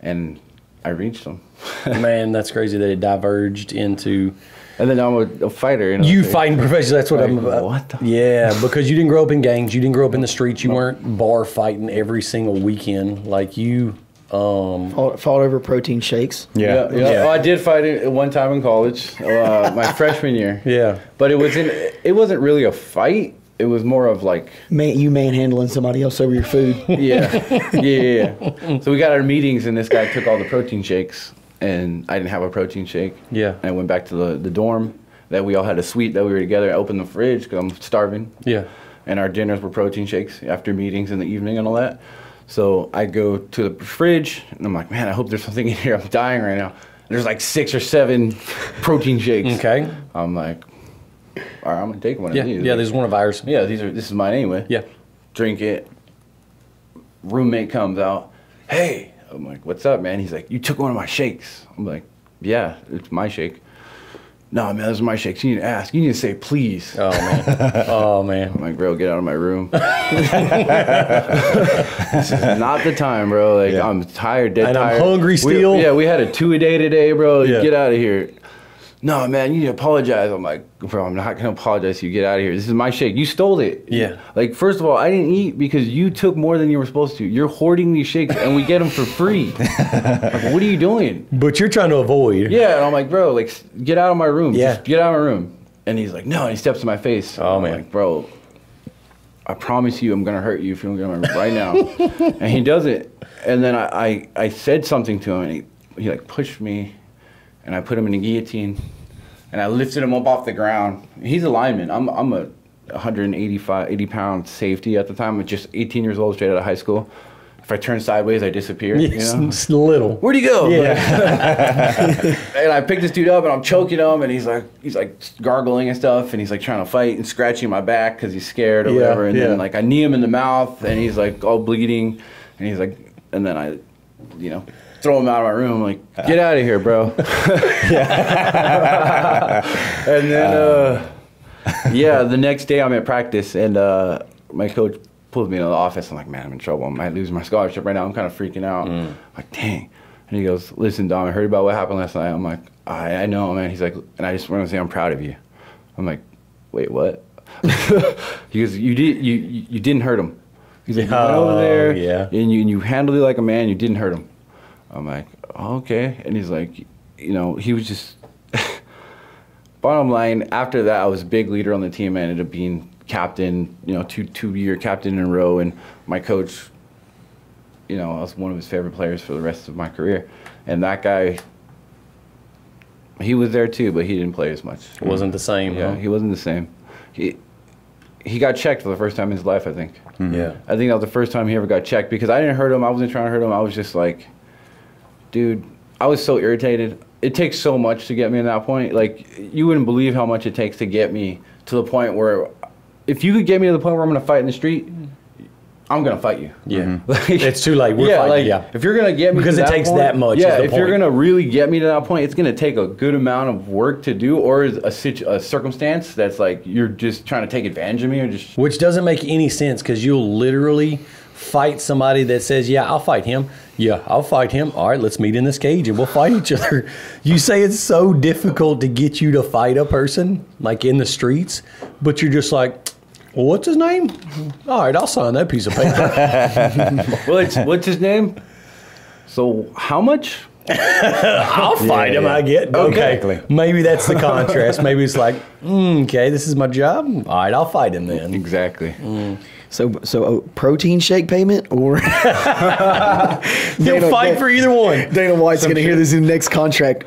and I reached them. Man, that's crazy that it diverged into And then I'm a fighter. You know, You fighting professionally, that's what like, I'm about. what the Yeah, because you didn't grow up in gangs. You didn't grow up in the streets. You weren't bar fighting every single weekend. Like you, Fought over protein shakes. Yeah. Yeah. Oh, I did fight it one time in college, my freshman year. Yeah. But it wasn't really a fight. It was more of like, You manhandling somebody else over your food. yeah. So we got our meetings, and this guy took all the protein shakes, and I didn't have a protein shake. Yeah. And I went back to the dorm. That we all had a suite that we were together. I opened the fridge because I'm starving. Yeah. And our dinners were protein shakes after meetings in the evening and all that. So I go to the fridge, and I'm like, man, I hope there's something in here. I'm dying right now. There's like 6 or 7 protein shakes. Okay. I'm like, all right, I'm gonna take one Yeah. of these. Yeah. This is one of ours. Yeah, this is mine anyway. Yeah. Drink it. Roommate comes out. Hey, I'm like, what's up, man? He's like, you took one of my shakes. I'm like, yeah, it's my shake. No, man, those are my shakes. You need to ask. You need to say please. Oh man. Oh man. I'm like, bro, get out of my room. This is not the time, bro. Like, I'm tired, dead And tired. I'm hungry still. We had a 2-a-day today, bro. Yeah. Get out of here. No, man, you need to apologize. I'm like, bro, I'm not gonna apologize. You get out of here. This is my shake. You stole it. Yeah. Like, first of all, I didn't eat because you took more than you were supposed to. You're hoarding these shakes, and we get them for free. Like, what are you doing? But you're trying to avoid. Yeah, and I'm like, bro, like, get out of my room. Yeah. Just get out of my room. And he's like, no. And he steps in my face. Oh, I'm man. like, bro, I promise you I'm going to hurt you if you don't get out of my room right now. And he does it. And then I said something to him, and he like pushed me, and I put him in a guillotine, and I lifted him up off the ground. He's a lineman. I'm a 80-pound safety at the time. I'm just 18 years old, straight out of high school. If I turn sideways, I disappear. It's, You know? it's little. Where'd he go? Yeah. And I picked this dude up, and I'm choking him, and he's like gargling and stuff, and he's like trying to fight and scratching my back because he's scared or whatever. And then like I knee him in the mouth, and he's like all bleeding, and he's like, and then I, throw him out of my room, like, get out of here, bro. And then, the next day I'm at practice, and my coach pulls me into the office. I'm like, man, I'm in trouble. I might lose my scholarship right now. I'm kind of freaking out. I'm like, dang. And he goes, listen, Dom, I heard about what happened last night. I'm like, I know, man. He's like, and I just want to say I'm proud of you. I'm like, wait, what? He goes, you didn't hurt him. He's like, you went over there, and you handled it like a man. You didn't hurt him. I'm like, oh, okay. And he's like, he was just. Bottom line, after that, I was a big leader on the team. I ended up being captain, two-year captain in a row, and my coach, I was one of his favorite players for the rest of my career. And that guy, he was there too, but he didn't play as much. It wasn't the same. Yeah, he wasn't the same. He got checked for the first time in his life, I think. Yeah. I think that was the first time he ever got checked because I didn't hurt him. I wasn't trying to hurt him. I was just like, dude, I was so irritated. It takes so much to get me to that point. Like, you wouldn't believe how much it takes to get me to the point where, if you could get me to the point where I'm going to fight in the street, I'm going to fight you. Yeah. Like, It's too late. We're fighting. If you're going to get me because to it that takes point, that much. yeah, is the if point. you're going to really get me to that point, it's going to take a good amount of work to do, or a circumstance that's like you're just trying to take advantage of me, or just. Which doesn't make any sense because you'll literally fight somebody that says, yeah, I'll fight him. Yeah, I'll fight him. All right, let's meet in this cage and we'll fight each other. You say it's so difficult to get you to fight a person, like in the streets, but you're just like, well, what's his name? All right, I'll sign that piece of paper. Well, what's his name? So how much? I'll fight him, I get. Okay. Exactly. Maybe that's the contrast. Maybe it's like, okay, this is my job. All right, I'll fight him then. Exactly. So a protein shake payment or He'll fight for either one. Dana White's going to hear this in the next contract.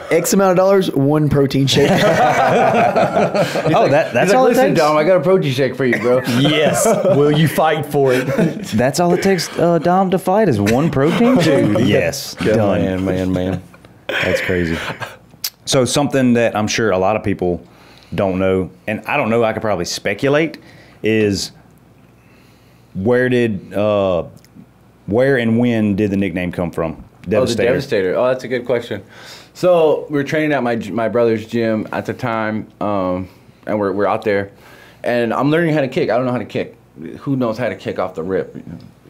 X amount of dollars, one protein shake. That's He's all like, it listen, takes. Dom, I got a protein shake for you, bro. Yes. Will you fight for it? That's all it takes, Dom, to fight is one protein shake. Yes, done. Man. That's crazy. So something that I'm sure a lot of people don't know, and I don't know, I could probably speculate, is where and when did the nickname come from? Devastator. Oh, the Devastator. Oh, that's a good question. So we were training at my brother's gym at the time, and we're out there, and I'm learning how to kick. I don't know how to kick. Who knows how to kick off the rip?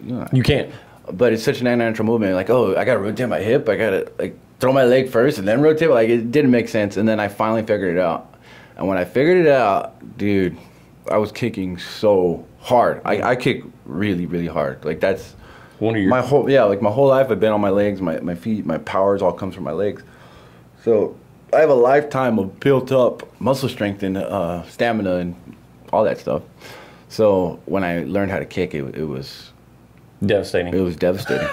You can't. But it's such an unnatural movement. Like, oh, I got to rotate my hip. I got to, like, throw my leg first and then rotate. Like, it didn't make sense. And then I finally figured it out. And when I figured it out, dude, I was kicking so hard. I kick really, really hard. Like, that's one of your my whole life I've been on my legs, my feet, my powers all comes from my legs. So I have a lifetime of built up muscle strength and stamina and all that stuff. So when I learned how to kick, it was devastating. It was devastating.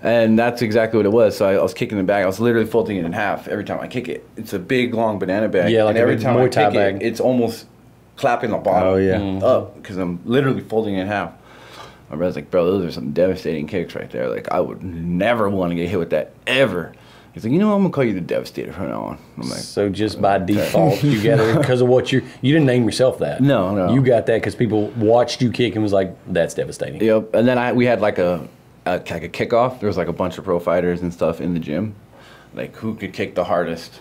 And that's exactly what it was. So I was kicking the bag. I was literally folding it in half every time I kick it. It's a big, long banana bag. Yeah, like and every a time Muay I Thai kick bag. it, it's almost clapping the bottom up because I'm literally folding it in half. My brother's like, bro, those are some devastating kicks right there. Like, I would never want to get hit with that ever. He's like, you know what? I'm going to call you the Devastator from now on. I'm like, so just by default, you got it because of what you didn't name yourself that. No. You got that because people watched you kick and was like, that's devastating. Yep. And then we had like a kickoff. There was like a bunch of pro fighters and stuff in the gym. Like, who could kick the hardest?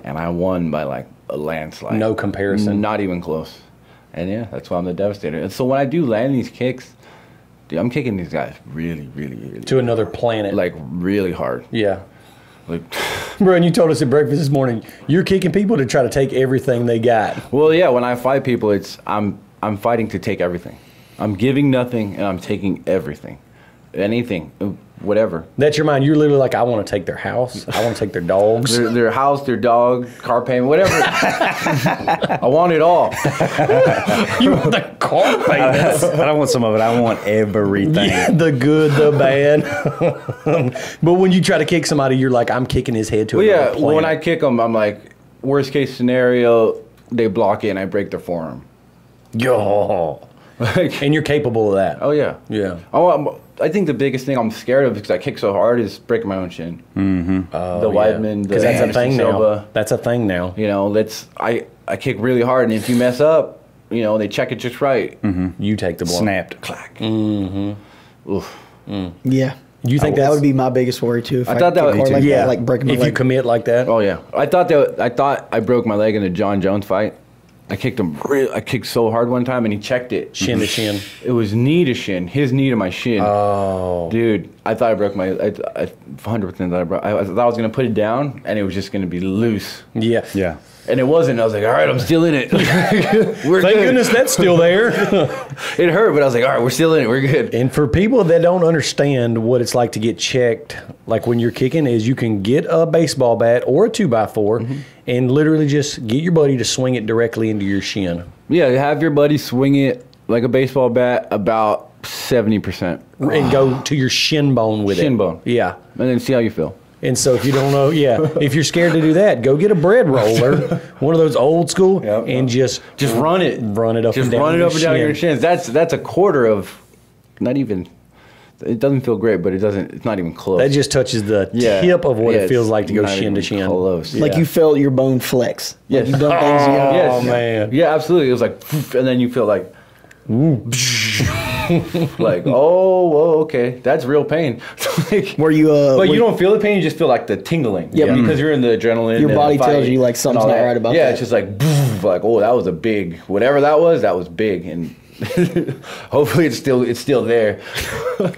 And I won by like a landslide. No comparison. Not even close. And yeah, that's why I'm the Devastator. And so when I do land these kicks, dude, I'm kicking these guys really, really, really To another planet. like really hard. Yeah. Like, Bro, and you told us at breakfast this morning, you're kicking people to try to take everything they got. well, yeah, when I fight people, I'm fighting to take everything. I'm giving nothing and I'm taking everything. Anything, whatever. That's your mind. You're literally like, I want to take their house. I want to take their dogs. Their house, their dog, car payment, whatever. I want it all. You want the car payment. I don't want some of it. I want everything. Yeah, the good, the bad. But when you try to kick somebody, you're like, I'm kicking his head to Well, another yeah, planet. when I kick them, I'm like, worst case scenario, they block it and I break their forearm. Yo. Like, And you're capable of that. oh, yeah. Yeah. I think the biggest thing I'm scared of because I kick so hard is breaking my own shin. The Weidman, the Because that's a Henderson thing now. Silva. That's a thing now. You know, I kick really hard, and if you mess up, you know, they check it just right. You take the blow. Snapped. Clack. Oof. Yeah. You think that that's- would be my biggest worry too? If I thought that kick would- hard like Yeah. that, like breaking my if leg. you commit like that. Oh yeah, I thought I broke my leg in the John Jones fight. I kicked so hard one time, and he checked it. Shin to shin. It was knee to shin, his knee to my shin. Oh. Dude, I thought I broke my. I 100% thought I broke. I thought I was gonna put it down, and it was just gonna be loose. Yeah. Yeah. And it wasn't. I was like, all right, I'm still in it. We're Thank good. goodness that's still there. It hurt, but I was like, all right, we're still in it. We're good. And for people that don't understand what it's like to get checked, like when you're kicking, is you can get a baseball bat or a 2x4 and literally just get your buddy to swing it directly into your shin. Yeah, have your buddy swing it like a baseball bat about 70%. And go to your shin bone with it. Shin bone. Yeah. And then see how you feel. And so if you don't know, if you're scared to do that, go get a bread roller, one of those old school, and just run it. Run it up Just and down run it your up and down shin. your shins. That's a quarter of, not even. It doesn't feel great, but it's not even close. That just touches the tip of what it feels like to go not shin to even shin. Close. Like you felt your bone flex. Yes. Like you've done things. You know, Yes. man. Yeah, absolutely. It was like, poof, and then you feel like, like, oh, okay, that's real pain. Like, Were you? but you don't feel the pain; you just feel like the tingling. Yeah. because you're in the adrenaline. Your and body the fight tells you, like, and something's all not that. right about yeah, that. it's just like, like, oh, that was a big whatever that was big, and hopefully it's still there.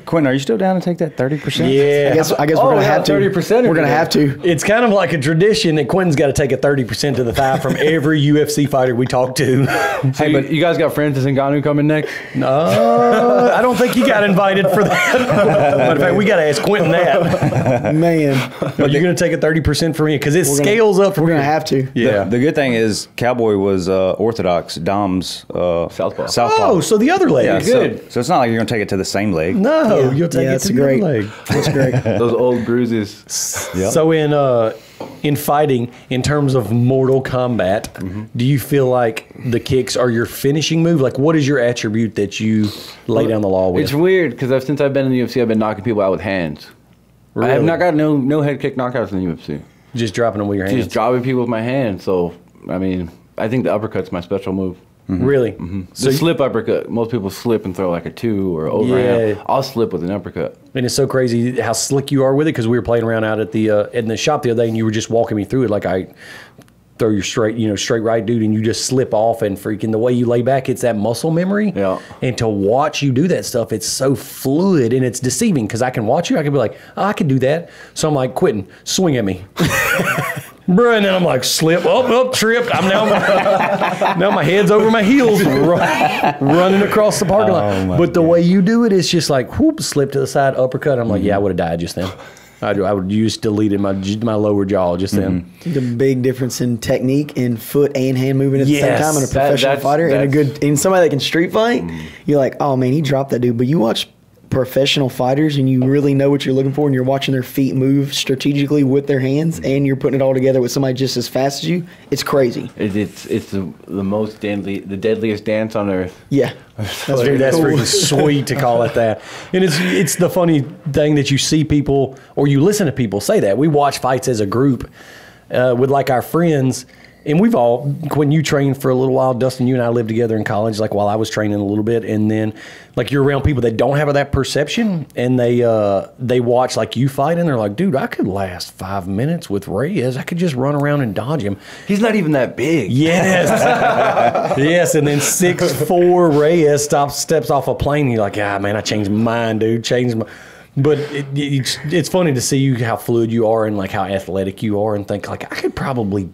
Quinton, are you still down to take that 30%? Yeah. I guess we're gonna have to. 30%. We're gonna have to. It's kind of like a tradition that Quentin's got to take a 30% to the thigh from every UFC fighter we talk to. So but you guys got Francis Ngannou coming next? I don't think he got invited for that. But in fact, we got to ask Quentin that. Man, But you're going to take a 30% from me because it scales up from we're gonna here. have to. Yeah. The good thing is Cowboy was Orthodox, Dom's Southpaw. Oh, so the other leg. Yeah, good. So it's not like you're going to take it to the same leg. No, Yeah. you'll take Yeah, it it's to the great. other leg. That's great. Those old bruises. So in fighting, in terms of Mortal Kombat, do you feel like the kicks are your finishing move? Like, what is your attribute that you lay down the law with? It's weird because since I've been in the UFC, I've been knocking people out with hands. I have Really? not got no head kick knockouts in the UFC. Just dropping them with your hands. Just dropping people with my hands. So I mean, I think the uppercut's my special move. Really? So the slip uppercut. Most people slip and throw like a 2 or overhand. Yeah. I'll slip with an uppercut. And it's so crazy how slick you are with it because we were playing around out at the in the shop the other day and you were just walking me through it like throw your straight right, dude, and you just slip off and freaking the way you lay back, it's that muscle memory. Yeah. And to watch you do that stuff, it's so fluid and it's deceiving because I can watch you, I can be like, oh, I can do that. So I'm like, Quinton, swing at me. Bruh, and then I'm like, slip, tripped. I'm now my head's over my heels, running across the parking lot. But the way you do it, it's just like, whoop, slip to the side, uppercut. I'm like, yeah, I would have died just then. I would use deleted my lower jaw just then. The big difference in technique in foot and hand movement at the same time in a professional fighter and somebody that can street fight. You're like, oh man, he dropped that dude. But you watch professional fighters and you really know what you're looking for, and you're watching their feet move strategically with their hands, and you're putting it all together with somebody just as fast as you. It's crazy. It's the deadliest dance on earth. Yeah. That's freaking sweet to call it that. And it's the funny thing that you see people or you listen to people say that. We watch fights as a group with like our friends, and we've all, when you trained for a little while, Dustin, you and I lived together in college, like while I was training a little bit, and then like you're around people that don't have that perception, and they watch like you fight, and they're like, dude, I could last 5 minutes with Reyes. I could just run around and dodge him. He's not even that big. Yes. Yes, and then 6'4" Reyes steps off a plane, and you're like, ah, man, I changed my mind, dude. But it's funny to see you how fluid you are and like how athletic you are, and think like I could probably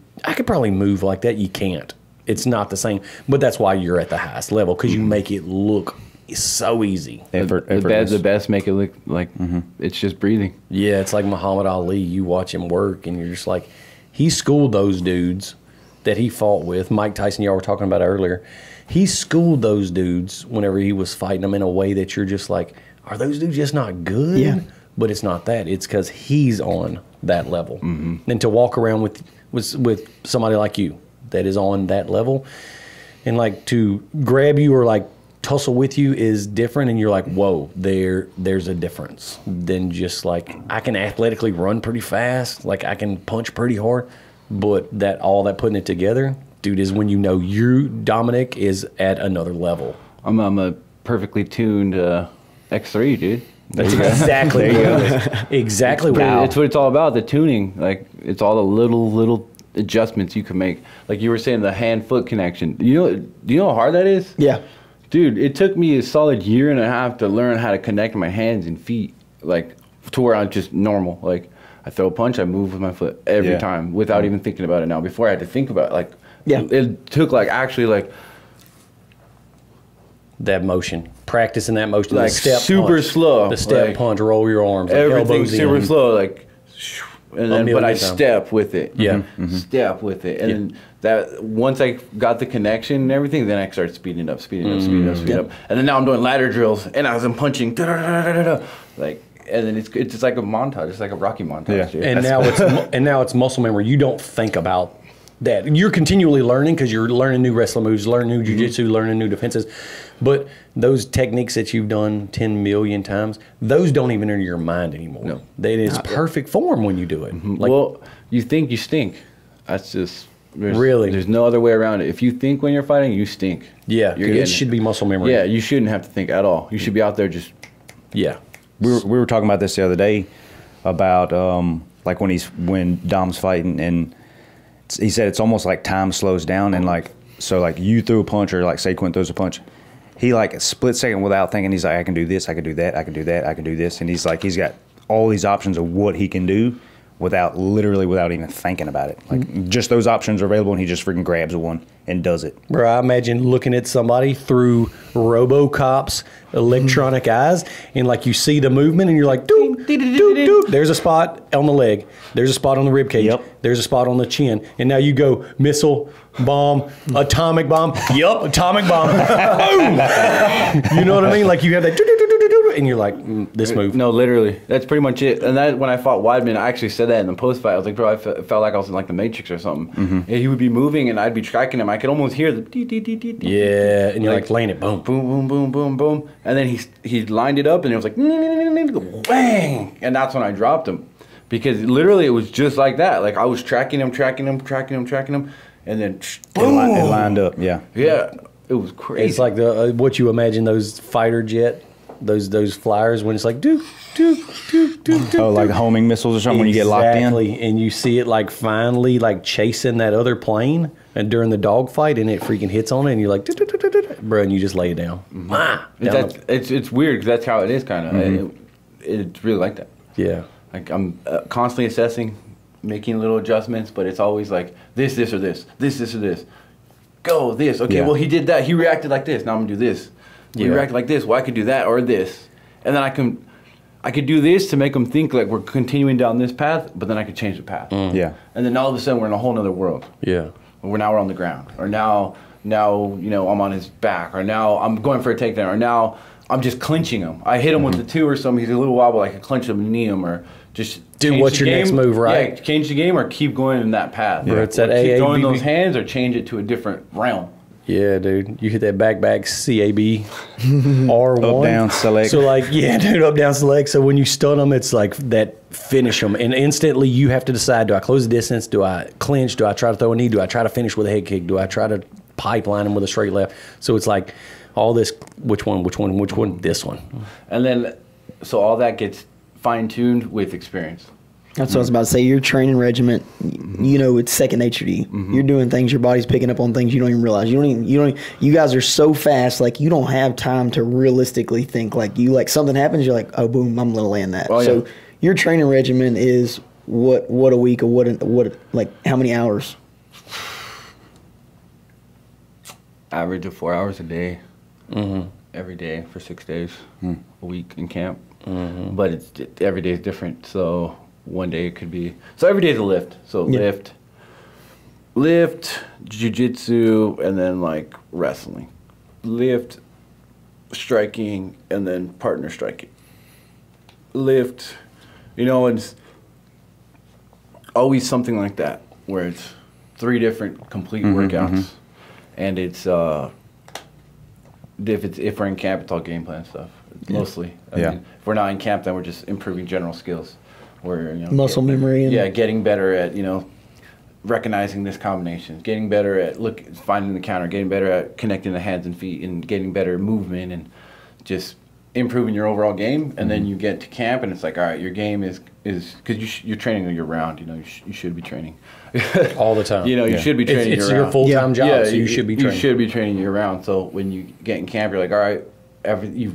move like that. You can't. It's not the same. But that's why you're at the highest level, because you make it look so easy. The best make it look like it's just breathing. Yeah, it's like Muhammad Ali. You watch him work, and you're just like, he schooled those dudes that he fought with. Mike Tyson, y'all were talking about earlier. He schooled those dudes whenever he was fighting them in a way that you're just like, are those dudes just not good? Yeah. But it's not that. It's because he's on that level. And to walk around with somebody like you that is on that level, and like to grab you or like tussle with you is different, and you're like, whoa, there's a difference than just like, I can athletically run pretty fast, like I can punch pretty hard, but all that putting it together, dude, is when you know Dominick is at another level. I'm a perfectly tuned X3, dude. That's exactly exactly what it's what it's all about. The tuning, like it's all the little adjustments you can make. Like you were saying, the hand-foot connection. Do you know how hard that is? Yeah. Dude, it took me a solid year and a half to learn how to connect my hands and feet, like to where I'm just normal. Like I throw a punch, I move with my foot every time without even thinking about it. Now, before I had to think about it, like it took like actually like that motion, practicing that motion, like the step super punch, slow, the step like, punch, roll your arms, like everything super in. slow, like, and then but I step with it, step with it, and then that once I got the connection and everything, then I started speeding up, and then now I'm doing ladder drills, and I'm punching, like, and then it's just like a montage, it's like a Rocky montage, dude. And now it's muscle memory. You don't think about that. You're continually learning because you're learning new wrestling moves, learning new jiu-jitsu, learning new defenses. But those techniques that you've done 10 million times, those don't even enter your mind anymore. No. It is perfect form when you do it. Like, well, you think you stink. That's just... Really? There's no other way around it. If you think when you're fighting, you stink. Yeah, it should be muscle memory. Yeah, you shouldn't have to think at all. You should be out there just... Yeah. We were talking about this the other day about like when Dom's fighting, and he said it's almost like time slows down, and like, so like you threw a punch, or like say Quinton throws a punch, he like a split second without thinking, he's like, I can do this, I can do that, I can do that, I can do this, and he's like, he's got all these options of what he can do without even thinking about it. Like just those options are available, and he just freaking grabs one and does it. Bro, I imagine looking at somebody through RoboCop's electronic eyes, and like you see the movement, and you're like, doop, doop, doop. There's a spot on the leg. There's a spot on the rib cage. Yep. There's a spot on the chin. And now you go missile, bomb, atomic bomb. Yup, atomic bomb. Boom. You know what I mean? Like you have that, and you're like, this move. No, literally. That's pretty much it. And that when I fought Weidman, I actually said that in the post-fight. I was like, bro, I felt like I was in like the Matrix or something. And he would be moving, and I'd be tracking him. I could almost hear the yeah, and you're like laying it, boom, boom, boom, boom, boom, boom. And then he lined it up, and it was like, bang. And that's when I dropped him. Because literally it was just like that. Like I was tracking him, and then boom. It lined up, yeah. Yeah, it was crazy. It's like what you imagine those fighter jet those flyers when it's like do. Oh, like homing missiles or something when you get locked in? Exactly, and you see it like finally like chasing that other plane and during the dogfight, and it freaking hits on it, and you're like, bro, and you just lay it down. It's weird because that's how it is kind of. It's really like that. Yeah. Like I'm constantly assessing, making little adjustments, but it's always like this or this, this or this. Go this. Okay, well he did that. He reacted like this. Now I'm gonna do this. He reacted like this. Well, I could do that or this, and then I could do this to make them think like we're continuing down this path, but then I could change the path. Yeah. And then all of a sudden we're in a whole other world. Yeah. Or we're on the ground, or now you know I'm on his back, or now I'm going for a takedown, or now I'm just clinching him. I hit him with the 2 or something. He's a little wobble. I can clinch him and knee him, or just do what's your next move, right? Yeah, change the game or keep going in that path. Yeah. It's that keep throwing AABB. those hands or change it to a different realm. Yeah, dude. You hit that back CAB R1. Up, down, select. So like, yeah, dude, up, down, select. So when you stun them, it's like that finish them. And instantly you have to decide, do I close the distance? Do I clinch? Do I try to throw a knee? Do I try to finish with a head kick? Do I try to pipeline him with a straight left? So it's like all this, which one, this one. And then, so all that gets fine-tuned with experience. That's what I was about to say. Your training regiment, you know, it's second nature to you. You're doing things. Your body's picking up on things you don't even realize. You guys are so fast. Like you don't have time to realistically think. Like something happens, you're like, oh, boom, I'm gonna land that. Oh, so yeah. your training regimen is what a week or what like how many hours? Average of 4 hours a day, every day for 6 days, a week in camp. But every day is different. So one day it could be, so every day is a lift. So lift, jiu-jitsu, and then like wrestling. Lift, striking, and then partner striking. Lift, you know, it's always something like that where it's 3 different complete workouts. And it's if we're in camp, it's all game plan stuff mostly. I mean, if we're not in camp, then we're just improving general skills. We're Muscle memory. And getting better at recognizing this combination, getting better at finding the counter, getting better at connecting the hands and feet, and getting better movement, and just improving your overall game. And then you get to camp, and it's like, all right, your game is because you're training year round. You should be training all the time. You should be training. It's your full time job, so you should be training. You should be training year round. So when you get in camp, you're like, all right,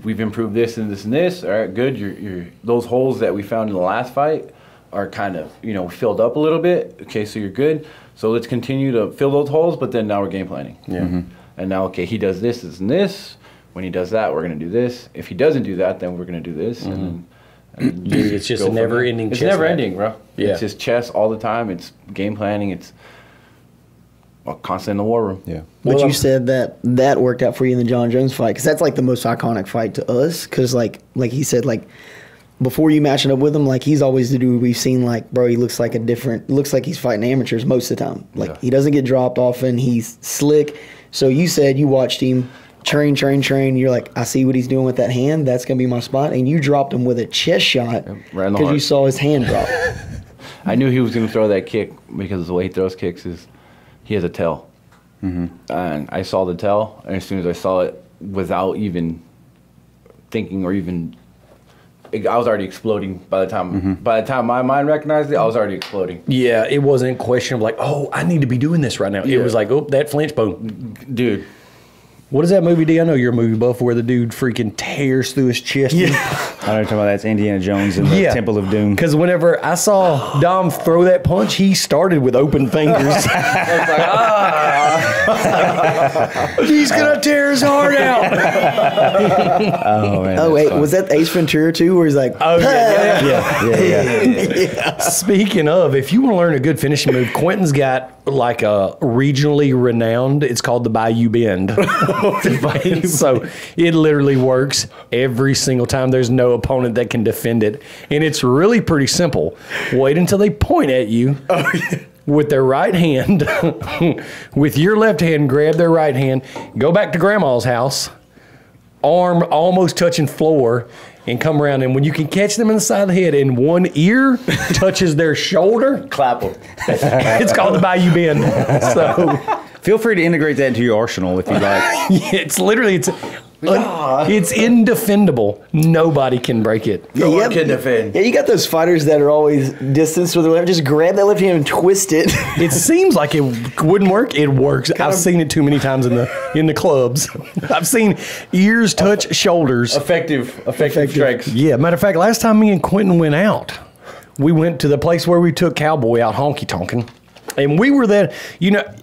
we've improved this and this and this. All right, good. You're those holes that we found in the last fight are kind of filled up a little bit. Okay, so you're good. So let's continue to fill those holes, but then now we're game planning. Yeah. And now, okay, he does this and this. When he does that, we're gonna do this. If he doesn't do that, then we're gonna do this. And Dude, it's just a never-ending chess. It's never-ending, bro. Yeah. It's just chess all the time. It's game planning. It's constant in the war room. Yeah. But you said that worked out for you in the John Jones fight, because that's like the most iconic fight to us. Because like he said, like before you matching up with him, like he's always the dude we've seen. Like, bro, he looks like looks like he's fighting amateurs most of the time. Like he doesn't get dropped often. He's slick. So you said you watched him train. You're like, I see what he's doing with that hand. That's gonna be my spot. And you dropped him with a chest shot because you saw his hand drop. I knew he was gonna throw that kick because the way he throws kicks is he has a tell. And I saw the tell, and as soon as I saw it, without even thinking or even, I was already exploding by the time my mind recognized it. I was already exploding. Yeah, it wasn't a question of like, oh, I need to be doing this right now. It was like, oh, that flinch, boom. Dude. What is that movie, D? I know you're a movie buff where the dude freaking tears through his chest. I know you're talking about that's Indiana Jones and the Temple of Doom. Because whenever I saw Dom throw that punch, he started with open fingers. I was like, He's going to tear his heart out. Oh, man. Oh, wait, fun. was that Ace Ventura too, where he's like, Oh, Yeah. Speaking of, if you want to learn a good finishing move, Quinton's got like a regionally renowned, it's called the Bayou Bend. So it literally works every single time. There's no opponent that can defend it. And it's really pretty simple. Wait until they point at you with their right hand. With your left hand, grab their right hand, go back to grandma's house, arm almost touching floor, and come around. And when you can catch them in the side of the head and one ear touches their shoulder, clap them. It's called the Bayou Bend. So Feel free to integrate that into your arsenal if you like. it's literally, It's indefendable. Nobody can break it. Yeah, one can defend. Yeah, you got those fighters that are always distanced with their left. Just grab that left hand and twist it. It seems like it wouldn't work. It works. I've seen it too many times in the clubs. I've seen ears touch shoulders. Effective strikes. Yeah, matter of fact, last time me and Quinton went out, we went to the place where we took Cowboy out honky tonking, and we were there. You know,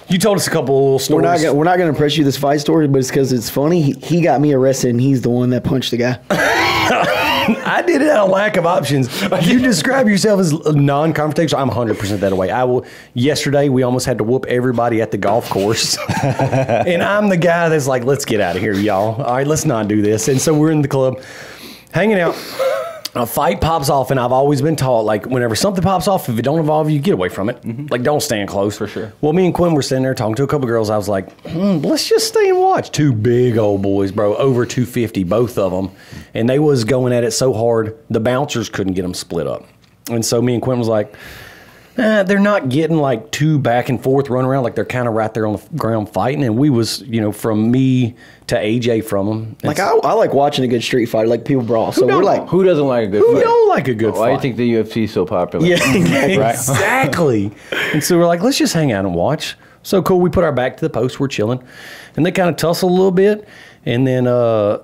you told us a couple of little stories. We're not gonna press you this fight story, but it's because it's funny. He got me arrested, and he's the one that punched the guy. I did it out of lack of options. You describe yourself as non-confrontational. I'm 100% that way. Yesterday, we almost had to whoop everybody at the golf course. And I'm the guy that's like, let's get out of here, y'all. All right, let's not do this. And so we're in the club, hanging out. A fight pops off, and I've always been taught, like, whenever something pops off, if it don't involve you, get away from it. Like, don't stand close. For sure. Well, me and Quinn were sitting there talking to a couple girls. I was like, let's just stay and watch. Two big old boys, bro, over 250, both of them. And they was going at it so hard, the bouncers couldn't get them split up. And so me and Quinn was like, they're not getting, like, too back and forth, running around. Like, they're kind of right there on the ground fighting. And we was, you know, from me to AJ from them. Like, I like watching a good street fight, like people brawl. So we're like, who doesn't like a good who fight? don't like a good fight? Why do you think the UFC is so popular? yeah, exactly. Exactly. And so we're like, let's just hang out and watch. So cool. We put our back to the post. We're chilling. And they kind of tussle a little bit. And then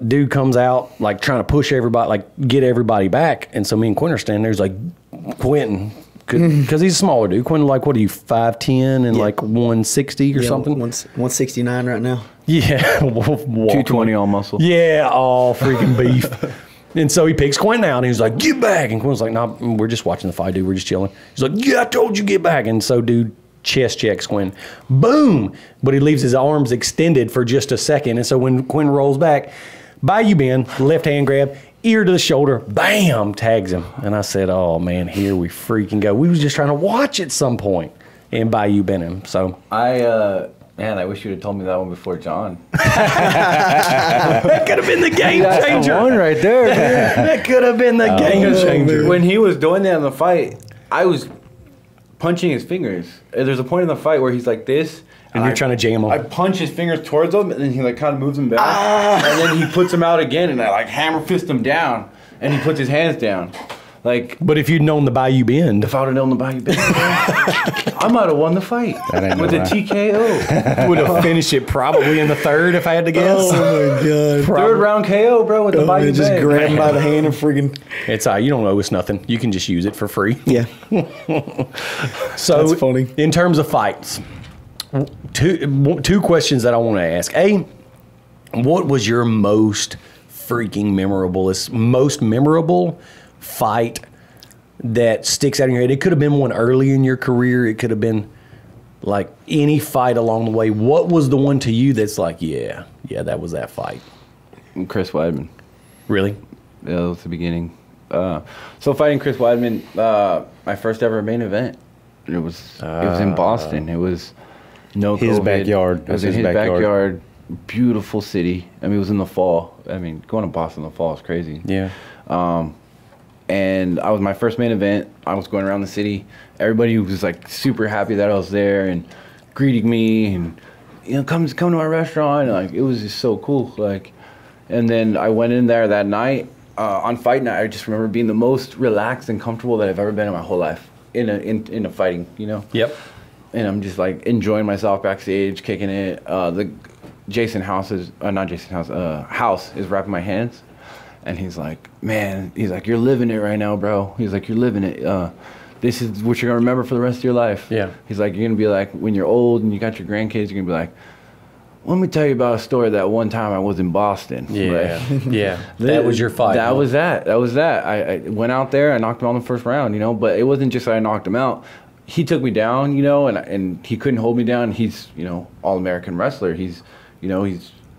dude comes out, like, trying to push everybody, like, get everybody back. And so me and Quinton are standing there. He's like, Quinton, because he's a smaller dude. Quinton, like, what are you, 5'10" and like 160 or something? 169 right now. Yeah. 220 all muscle. Yeah, all freaking beef. And so he picks Quinton out, and he's like, get back. And Quinton's like, nah, we're just watching the fight, dude. We're just chilling. He's like, yeah, I told you, get back. And so dude chest checks Quinn. Boom! But he leaves his arms extended for just a second. And so when Quinn rolls back, Bayou bend, left hand grab, ear to the shoulder, bam, tags him. And I said, oh, man, here we freaking go. We was just trying to watch at some point, and Bayou bent him. So Man, I wish you would have told me that one before John. that could have been the game changer. That's the one right there. That could have been the game changer. When he was doing that in the fight, I was punching his fingers. There's a point in the fight where he's like this. And you're trying to jam him. I punch his fingers towards him, and then he like kind of moves them back. And then he puts them out again, and I like hammer fist him down, and he puts his hands down. Like, but if you'd known the Bayou Bend. If I would have known the Bayou Bend, I might have won the fight with a TKO. Would have finished it probably in the third if I had to guess. Oh my god! Third round KO, bro, with the Bayou Bend. Just grab him by the hand and friggin'. It's all right. You don't owe us nothing. You can just use it for free. Yeah. So that's funny. In terms of fights, two questions that I want to ask. A, what was your most memorable fight that sticks out in your head? It could have been one early in your career. It could have been like any fight along the way. What was the one to you that's like, yeah, that was that fight? Chris Weidman. Really? Yeah, that was the beginning. So fighting Chris Weidman, my first ever main event. It was in Boston. It was his COVID. backyard. It was in his backyard. Beautiful city. I mean, it was in the fall. I mean, going to Boston in the fall is crazy. Yeah. And I was my first main event. I was going around the city. Everybody was like super happy that I was there and greeting me and, you know, come to our restaurant. And, like, it was just so cool. Like, and then I went in there that night on fight night. I just remember being the most relaxed and comfortable that I've ever been in my whole life in a fighting, you know. Yep. And I'm just like enjoying myself backstage, kicking it. The House is wrapping my hands. And he's like, man, you're living it right now, bro. He's like, you're living it. This is what you're going to remember for the rest of your life. Yeah. He's like, you're going to be like, when you're old and you got your grandkids, you're going to be like, let me tell you about a story that one time I was in Boston. Yeah. Yeah. That was your fight. That was that. I went out there, I knocked him out in the first round, you know, but it wasn't just that I knocked him out. He took me down, you know, and he couldn't hold me down. He's, you know, all-American wrestler. He's, you know,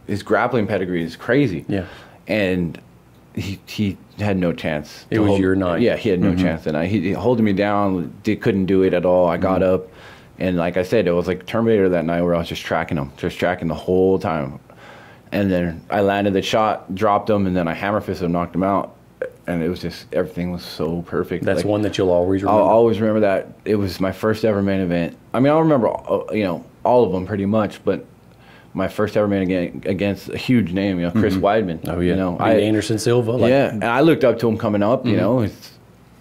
his grappling pedigree is crazy. Yeah. And he had no chance. It was your night. Yeah, he had no chance. And he holding me down, couldn't do it at all. I got up, and like I said, it was like Terminator that night where I was just tracking him, the whole time. And then I landed the shot, dropped him, and then I hammer fisted him, knocked him out. And it was just, everything was so perfect. That's like, one that you'll always remember. I'll always remember that. It was my first ever main event. I mean, I'll remember, you know, all of them pretty much, but my first ever man against a huge name, you know, Chris Weidman. Oh yeah, you know, Anderson Silva. Like, yeah, and I looked up to him coming up. You know,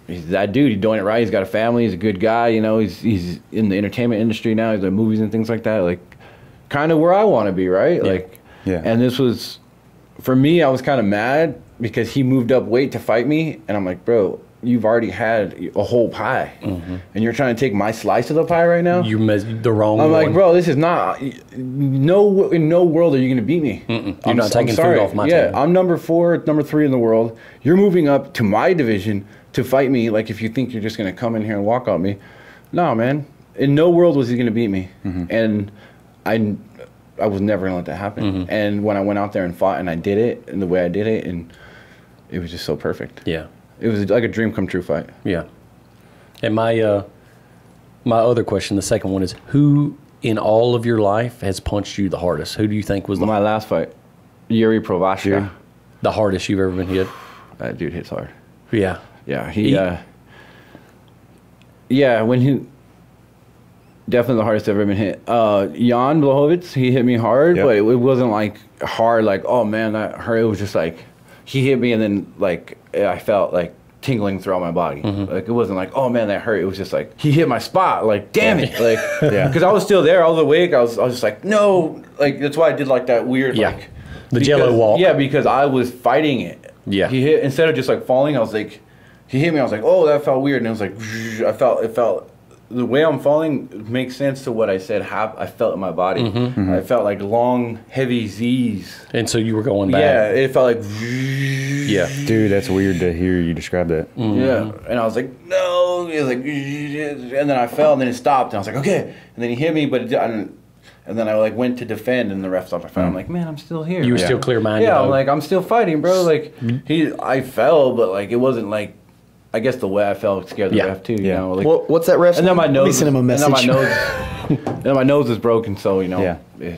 he's that dude. He's doing it right. He's got a family. He's a good guy. You know, he's in the entertainment industry now. He's doing movies and things like that. Like, kind of where I want to be, right? Yeah. Like, Yeah. And this was, for me, I was kind of mad because he moved up weight to fight me, and I'm like, bro, you've already had a whole pie, and you're trying to take my slice of the pie right now. You messed the wrong. I'm one. like, bro, this is not. No, in no world are you gonna beat me. You're not taking food off my table. I'm number 4, number 3 in the world. You're moving up to my division to fight me. Like, if you think you're just gonna come in here and walk on me, no, man. In no world was he gonna beat me, and I was never gonna let that happen. And when I went out there and fought, and I did it, and the way I did it, and it was just so perfect. Yeah. It was like a dream come true fight. Yeah. And my my other question, the second one, is who in all of your life has punched you the hardest? Who do you think was My last fight, Yuri Provaska. the hardest you've ever been hit? That dude hits hard. Yeah. Yeah, yeah, when he definitely the hardest I've ever been hit. Jan Blachowicz, he hit me hard, but it wasn't like hard, like, oh man, that hurt. It was just like he hit me, and then like I felt like tingling throughout my body. Like, it wasn't like, oh man, that hurt. It was just like he hit my spot. Like, damn it, like, because I was still there all the way. I was just like, no, like that's why I did like that weird, like the jello walk. Yeah, because I was fighting it. Yeah, he hit instead of just like falling. I was like, he hit me. I was like, oh, that felt weird, and it was like, it felt. The way I'm falling makes sense to what I said. I felt in my body. I felt like long, heavy Z's. And so you were going back. Yeah, it felt like. Yeah, dude, that's weird to hear you describe that. Yeah, and I was like, no. It was like, and then I fell, and then it stopped, and I was like, okay. And then he hit me, but it didn't. And then I like went to defend, and the ref stopped my fight. I'm like, man, I'm still here. You were still clear-minded. Yeah, though. I'm like, I'm still fighting, bro. Like I fell, but like it wasn't like. I guess the way I felt scared the ref too. You know, like, what's that ref? And then my nose. Let me send him a message. And then my nose is broken, so you know. Yeah.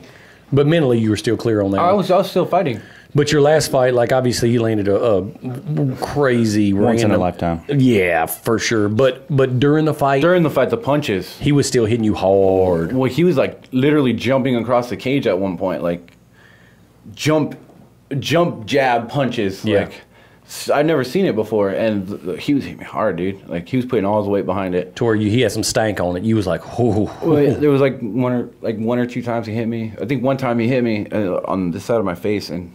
But mentally, you were still clear on that. I was still fighting. But your last fight, like obviously, you landed a crazy Once in a lifetime. Yeah, for sure. But during the fight, the punches, he was still hitting you hard. Well, he was like literally jumping across the cage at one point, like jump, jab punches. Yeah. Like I've never seen it before, and he was hitting me hard, dude. Like he was putting all his weight behind it. To where he had some stank on it. You was like, oh. Well, there was like one or two times he hit me. I think one time he hit me on this side of my face, and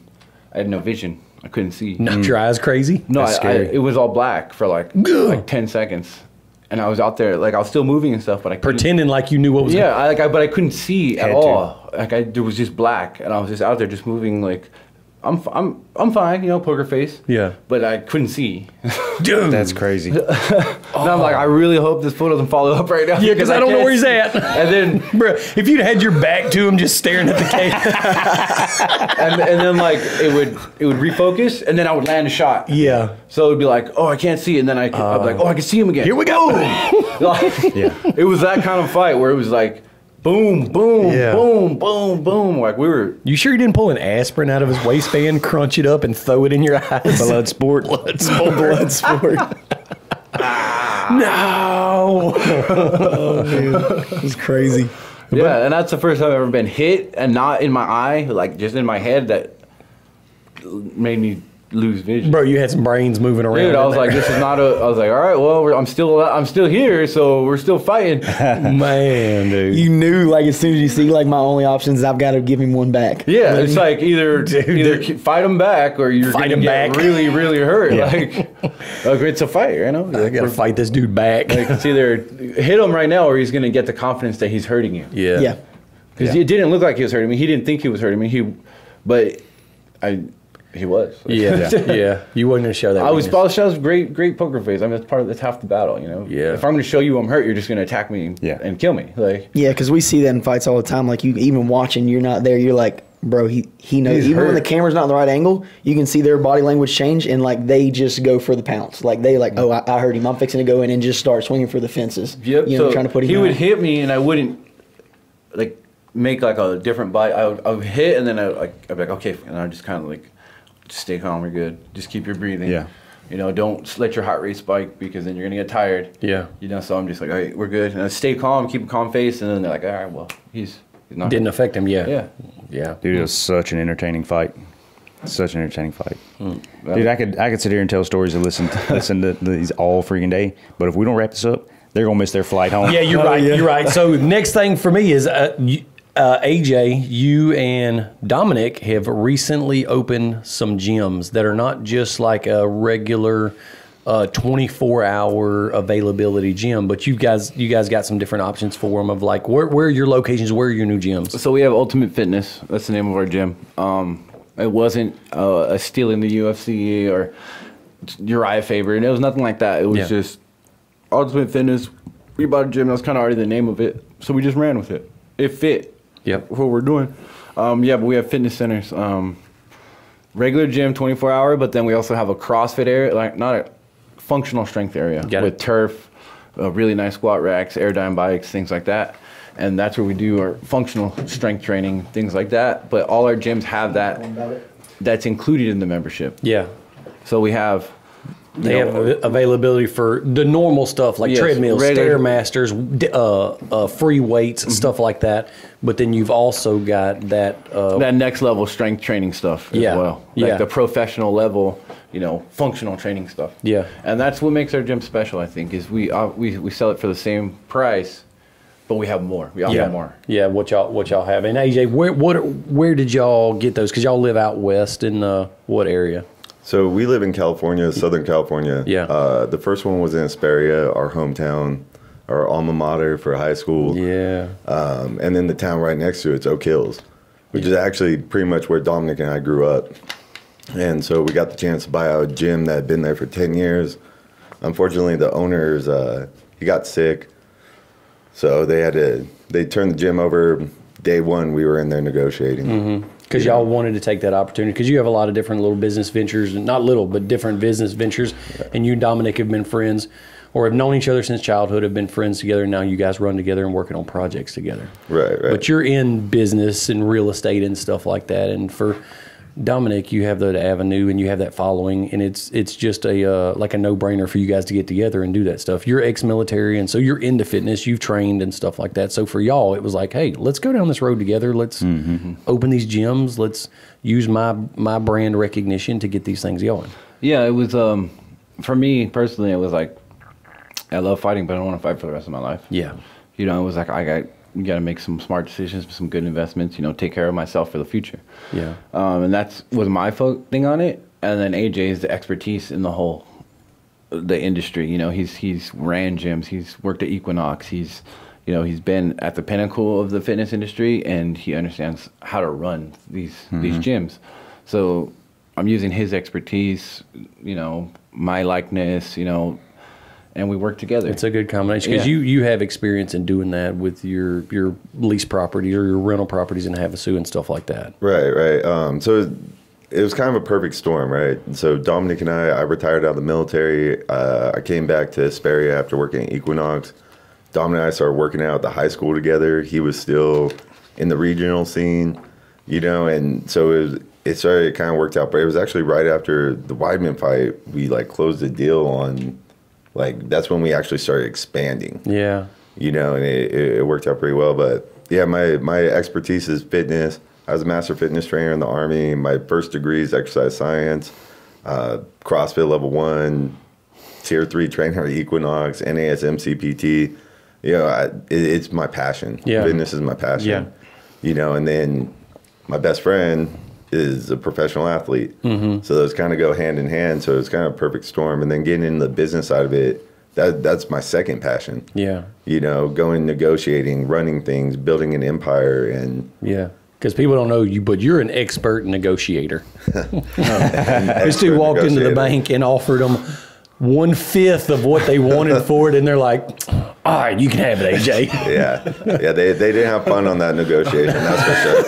I had no vision. I couldn't see. Knocked your eyes crazy? No, it was all black for like 10 seconds. And I was out there, like I was still moving and stuff, but I couldn't. Pretending like you knew what was going on. But I couldn't see at all. Like it was just black, and I was just out there just moving like, I'm fine, you know, poker face. Yeah. But I couldn't see. Dude. That's crazy. And I'm like, I really hope this foot doesn't follow up right now. Yeah, because I don't know where he's at. And then, bro, if you'd had your back to him, just staring at the cage, and then like it would refocus, and then I would land a shot. Yeah. So it would be like, oh, I can't see, and then I'd be like, oh, I can see him again. Here we go. Like, Yeah. It was that kind of fight where it was like, boom, boom, Yeah. boom, boom, boom. Like we were. You sure he didn't pull an aspirin out of his waistband, crunch it up, and throw it in your eyes? Blood sport. Blood sport. Blood sport. No. Oh, dude. It was crazy. Yeah, and that's the first time I've ever been hit, and not in my eye, like just in my head, that made me lose vision. Bro, you had some brains moving around. Dude, I was in like, there. this is not a. I was like, all right, well, I'm still here, so we're still fighting. Man, dude. You knew, like, as soon as you see, like, my only options is I've got to give him one back. Yeah, it's like either fight him back or you're Fight gonna him get back. really, really hurt. Like it's a fight, you know. I gotta fight this dude back. Like it's either hit him right now or he's gonna get the confidence that he's hurting you. Yeah. Yeah. Because it didn't look like he was hurting me. He didn't think he was hurting me. He was. Yeah. You wasn't gonna show that. I was great poker face. I mean, that's half the battle, you know. Yeah. If I'm gonna show you I'm hurt, you're just gonna attack me and kill me. Like Yeah, because we see that in fights all the time. Like, you even watching, you're not there. You're like, bro, he knows. He's Even when the hurt. camera's not in the right angle, you can see their body language change, and, like, they just go for the pounce. Like, they like, oh, I heard him. I'm fixing to go in and just start swinging for the fences. Yep. You know, so trying to put him he would out. hit me and I wouldn't like make like a different bite. I would hit and then I'd be like, okay, and I'd just kind of like, just stay calm, we're good. Just keep your breathing. Yeah. You know, don't let your heart rate spike because then you're gonna get tired. Yeah. You know, so I'm just like, all right, we're good. And I stay calm, keep a calm face, and then they're like, all right, well, he's not. Didn't affect him. Yeah. Yeah. Yeah. Dude, it was such an entertaining fight. Such an entertaining fight. Dude, I could sit here and tell stories and listen to these all freaking day. But if we don't wrap this up, they're gonna miss their flight home. Yeah, you're right. You're right. So next thing for me is AJ, you and Dominick have recently opened some gyms that are not just like a regular 24-hour availability gym, but you guys got some different options for them of like where are your locations, where are your new gyms? So we have Ultimate Fitness. That's the name of our gym. It wasn't a stealing the UFC or Uriah Faber, and it was nothing like that. It was just Ultimate Fitness. We bought a gym. That was kind of already the name of it, so we just ran with it. It fit. Yep. What we're doing. But we have fitness centers. Regular gym, 24-hour, but then we also have a CrossFit area, like not a functional strength area with turf, really nice squat racks, Airdyne bikes, things like that. And that's where we do our functional strength training, things like that. But all our gyms have that. That's included in the membership. Yeah. So we have... They have availability for the normal stuff like treadmills, Stairmasters, free weights, stuff like that. But then you've also got that next level strength training stuff as well. Like the professional level, functional training stuff. Yeah. And that's what makes our gym special, I think, is we sell it for the same price, but we have more. We offer more. Yeah, what y'all have. And AJ, where did y'all get those? Because y'all live out west in what area? So we live in California, Southern California. Yeah. The first one was in Hesperia, our hometown, our alma mater for high school. Yeah. And then the town right next to it's Oak Hills, which is actually pretty much where Dominick and I grew up. And so we got the chance to buy out a gym that had been there for 10 years. Unfortunately, the owners, he got sick. So they turned the gym over. Day one, we were in there negotiating. Mm-hmm. Because y'all wanted to take that opportunity. Because you have a lot of different little business ventures, not little, but different business ventures. Yeah. And you and Dominick have been friends or have known each other since childhood, have been friends together. And now you guys run together and working on projects together. Right. But you're in business and real estate and stuff like that. And for Dominick, you have that avenue and you have that following, and it's just a like a no-brainer for you guys to get together and do that stuff. You're ex-military, and so you're into fitness. You've trained and stuff like that. So for y'all, it was like, hey, let's go down this road together. Let's open these gyms. Let's use my brand recognition to get these things going. Yeah, it was for me personally. It was like I love fighting, but I don't want to fight for the rest of my life. Yeah, it was like you got to make some smart decisions, some good investments, take care of myself for the future. Yeah. And that's was my thing on it. And then AJ is the expertise in the industry. He's ran gyms. He's worked at Equinox. He's been at the pinnacle of the fitness industry, and he understands how to run these gyms. So I'm using his expertise, my likeness, and we work together. It's a good combination because you have experience in doing that with your lease property or your rental properties in Havasu and stuff like that. Right. So it was kind of a perfect storm, right? So Dominick and I retired out of the military. I came back to Hesperia after working at Equinox. Dominick and I started working out at the high school together. He was still in the regional scene, and so it kind of worked out. But it was actually right after the Weidman fight, we closed the deal on. That's when we actually started expanding. Yeah. And it worked out pretty well. But yeah, my expertise is fitness. I was a master fitness trainer in the Army. My first degree is exercise science, CrossFit level 1, tier 3 trainer at Equinox, NASMCPT. It's my passion. Yeah. Fitness is my passion. Yeah. And then my best friend is a professional athlete. So those kind of go hand in hand. So it's kind of a perfect storm. And then getting into the business side of it, that's my second passion. Yeah. Going negotiating, running things, building an empire. And yeah. Because people don't know you, but you're an expert negotiator. This dude walked into the bank and offered them 1/5 of what they wanted for it, and they're like, all right, you can have it, AJ. Yeah, they didn't have fun on that negotiation, that's for sure.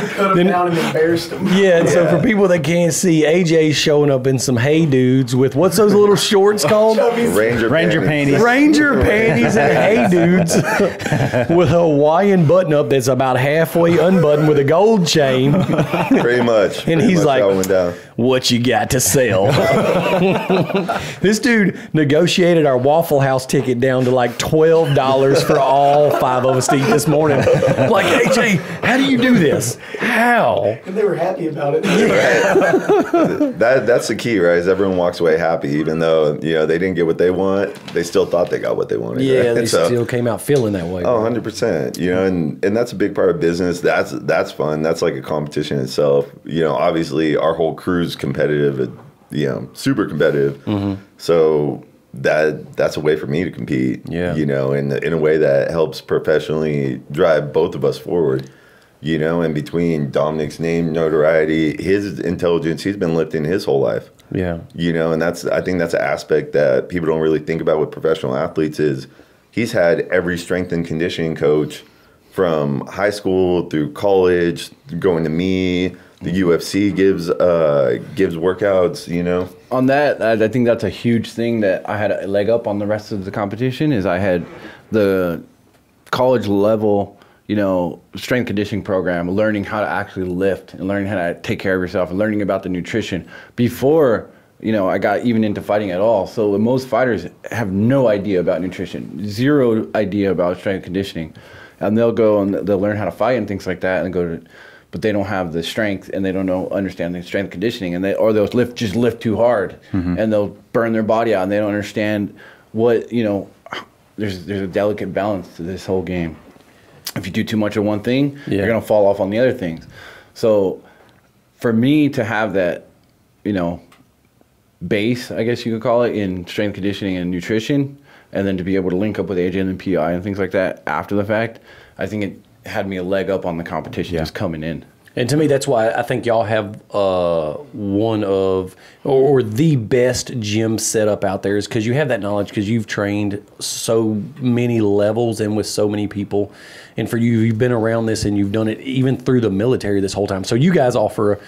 Cut them down and embarrassed them. Yeah, and so for people that can't see, AJ's showing up in some Hey Dudes with, what's those little shorts called? Ranger panties. Ranger panties and Hey Dudes with a Hawaiian button-up that's about halfway unbuttoned with a gold chain. Pretty much. And he's like, what you got to sell? This dude negotiated our Waffle House ticket down to like $12 for all 5 of us to eat this morning. I'm like, AJ, how do you do this? How? And they were happy about it. That's the key, right? Is everyone walks away happy, even though they didn't get what they want. They still thought they got what they wanted. Yeah, right? they still came out feeling that way. Oh, 100%. And that's a big part of business. That's fun. That's like a competition itself. Obviously our whole crew's competitive. Super competitive. Mm-hmm. So that's a way for me to compete. Yeah. In a way that helps professionally drive both of us forward. And between Dominick's name, notoriety, his intelligence, he's been lifting his whole life. Yeah. And I think that's an aspect that people don't really think about with professional athletes is he's had every strength and conditioning coach from high school through college, going to me. The UFC gives workouts, On that, I think that's a huge thing that I had a leg up on the rest of the competition is I had the college level, strength conditioning program, learning how to actually lift and learning how to take care of yourself and learning about the nutrition before, I got even into fighting at all. So most fighters have no idea about nutrition, zero idea about strength conditioning. And they'll go and they'll learn how to fight and things like that and but they don't have the strength and they don't understand the strength conditioning or they'll lift too hard and they'll burn their body out and they don't understand what, there's a delicate balance to this whole game. If you do too much of one thing, you're going to fall off on the other things. So for me to have that, base, I guess you could call it, in strength conditioning and nutrition, and then to be able to link up with AJ and PI and things like that after the fact, I think it had me a leg up on the competition just coming in. And to me, that's why I think y'all have one of or the best gym setup out there is because you have that knowledge because you've trained so many levels and with so many people. And for you, you've been around this and you've done it even through the military this whole time. So you guys offer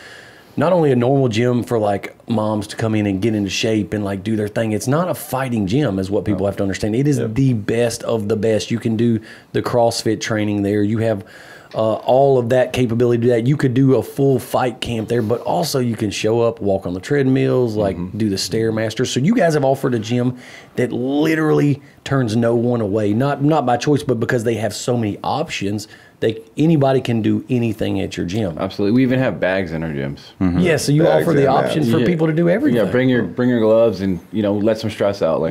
not only a normal gym for like moms to come in and get into shape and like do their thing. It's not a fighting gym is what people have to understand. It is the best of the best. You can do the CrossFit training there. You have all of that capability to do that. You could do a full fight camp there, but also you can show up, walk on the treadmills, like do the Stairmaster. So you guys have offered a gym that literally turns no one away. Not by choice, but because they have so many options. Anybody can do anything at your gym. Absolutely. We even have bags in our gyms. Mm-hmm. Yeah, so you bags offer the option for people to do everything. Yeah, bring your gloves and let some stress out.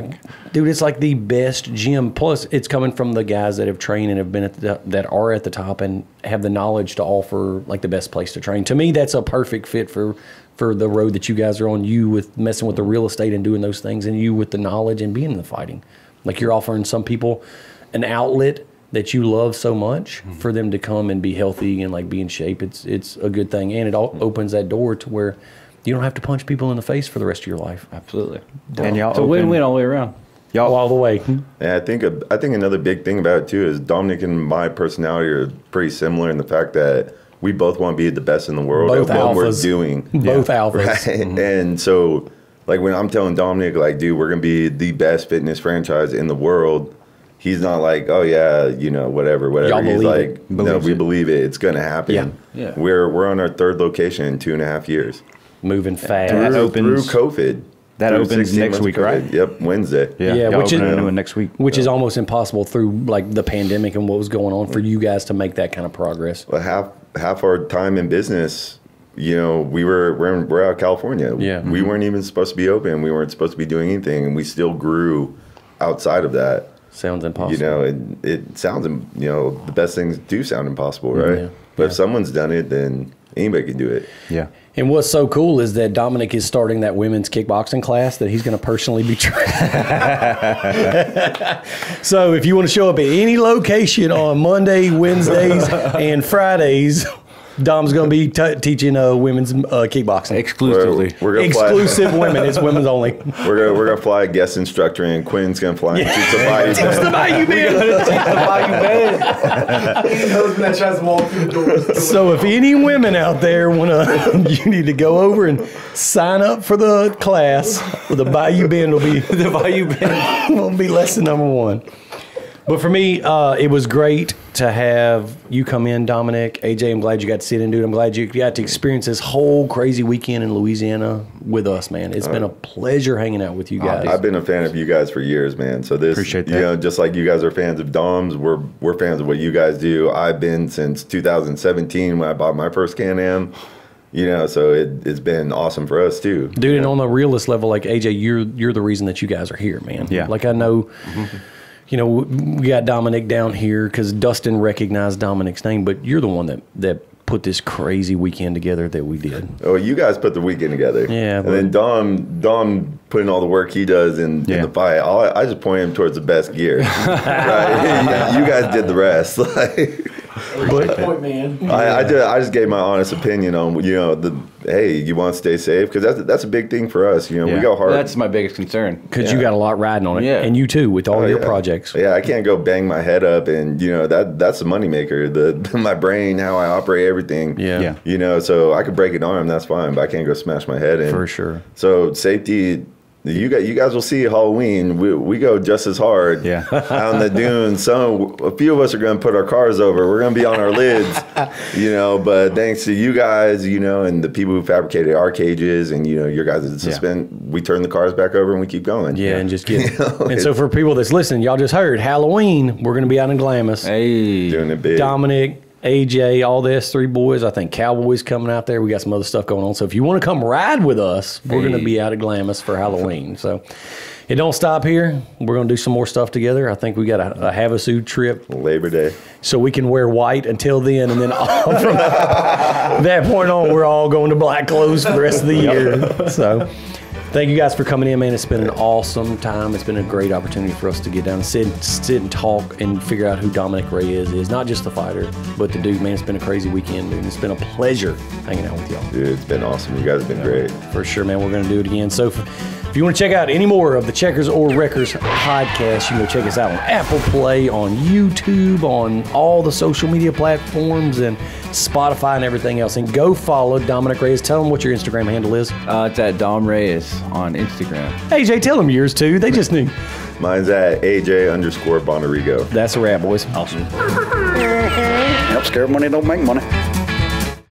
Dude, it's like the best gym. Plus, it's coming from the guys that have trained and have been that are at the top and have the knowledge to offer like the best place to train. To me, that's a perfect fit for the road that you guys are on. You with messing with the real estate and doing those things, and you with the knowledge and being in the fighting. Like you're offering some people an outlet that you love so much for them to come and be healthy and like be in shape. It's a good thing, and it all opens that door to where you don't have to punch people in the face for the rest of your life. Absolutely. And y'all it's a win-win all the way around. Y'all all the way. Yeah, I think another big thing about it too is Dominick and my personality are pretty similar in the fact that we both want to be the best in the world both at alphas. what we're doing. Both alphas. Right? And so like when I'm telling Dominick, like, dude, we're gonna be the best fitness franchise in the world. He's not like, oh yeah, whatever. Y'all He's like, no, we it. believe it. It's gonna happen. Yeah. We're on our 3rd location in 2.5 years. Moving fast. Through COVID. That opens next week, right? Yep, Wednesday. Yeah, which is next week. Which is almost impossible through like the pandemic and what was going on for you guys to make that kind of progress. Well, half our time in business, we're out of California. Yeah. We weren't even supposed to be open. We weren't supposed to be doing anything, and we still grew outside of that. Sounds impossible. It sounds, the best things do sound impossible, right? Yeah. But if someone's done it, then anybody can do it. Yeah. And what's so cool is that Dominick is starting that women's kickboxing class that he's going to personally be training. So if you want to show up at any location on Monday, Wednesdays, and Fridays, Dom's going to be teaching women's kickboxing. Exclusively. We're gonna Exclusive women. It's women's only. We're gonna fly a guest instructor, and Quinton's going to fly and teach the Bayou Teach the Bayou He's husband that tries to walk through the doors. So if any women out there want to, you need to go over and sign up for the class. The Bayou Bend will be the Bayou Bend will be lesson number 1. But for me, it was great to have you come in, Dominick. AJ, I'm glad you got to sit in, dude. I'm glad you got to experience this whole crazy weekend in Louisiana with us, man. It's been a pleasure hanging out with you guys. I've been a fan of you guys for years, man. So this, appreciate that. You know, just like you guys are fans of Dom's, we're fans of what you guys do. I've been since 2017 when I bought my first Can-Am. You know, so it's been awesome for us too, dude. And on the realest level, like AJ, you're the reason that you guys are here, man. Yeah. Like I know, you know, we got Dominick down here because Dustin recognized Dominick's name, but you're the one that put this crazy weekend together that we did. Oh, you guys put the weekend together. Yeah. And then Dom putting all the work he does in the fight. I just point him towards the best gear. Right? You guys did the rest. Like. Point, man. I just gave my honest opinion on, you know, hey, you want to stay safe? Because that's a big thing for us. You know, we go hard. That's my biggest concern. Because you got a lot riding on it. Yeah. And you too, with all your projects. Yeah, I can't go bang my head up and, you know, that's the moneymaker. My brain, how I operate everything. Yeah. You know, so I could break an arm, that's fine, but I can't go smash my head in. For sure. So safety. You guys will see Halloween. We go just as hard out on the dunes. A few of us are going to put our cars over. We're going to be on our lids, you know. But thanks to you guys, you know, and the people who fabricated our cages, and you know, your guys' we turn the cars back over and we keep going. Yeah, and just get. You know, and so for people that's listening, y'all just heard Halloween. We're going to be out in Glamis. Hey, doing it big. Dominick, AJ, all the S3 boys. I think Cowboys coming out there. We got some other stuff going on. So if you want to come ride with us, we're going to be out at Glamis for Halloween. So it don't stop here. We're going to do some more stuff together. I think we got a Havasu trip. Labor Day. So we can wear white until then. And then from that point on, we're all going to black clothes for the rest of the year. So thank you guys for coming in, man. It's been an awesome time. It's been a great opportunity for us to get down and sit and talk and figure out who Dominick Reyes is. Not just the fighter, but the dude, man. It's been a crazy weekend, dude. It's been a pleasure hanging out with y'all. Dude, it's been awesome. You guys have been great. For sure, man. We're going to do it again. So if you want to check out any more of the Checkers or Wreckers podcast, you can go check us out on Apple Play, on YouTube, on all the social media platforms, and Spotify and everything else. And go follow Dominick Reyes. Tell them what your Instagram handle is. It's at Dom Reyes on Instagram. AJ, tell them yours too. They just knew. Mine's at AJ_Bonarigo. That's a wrap, boys. Awesome. Help scare money don't make money.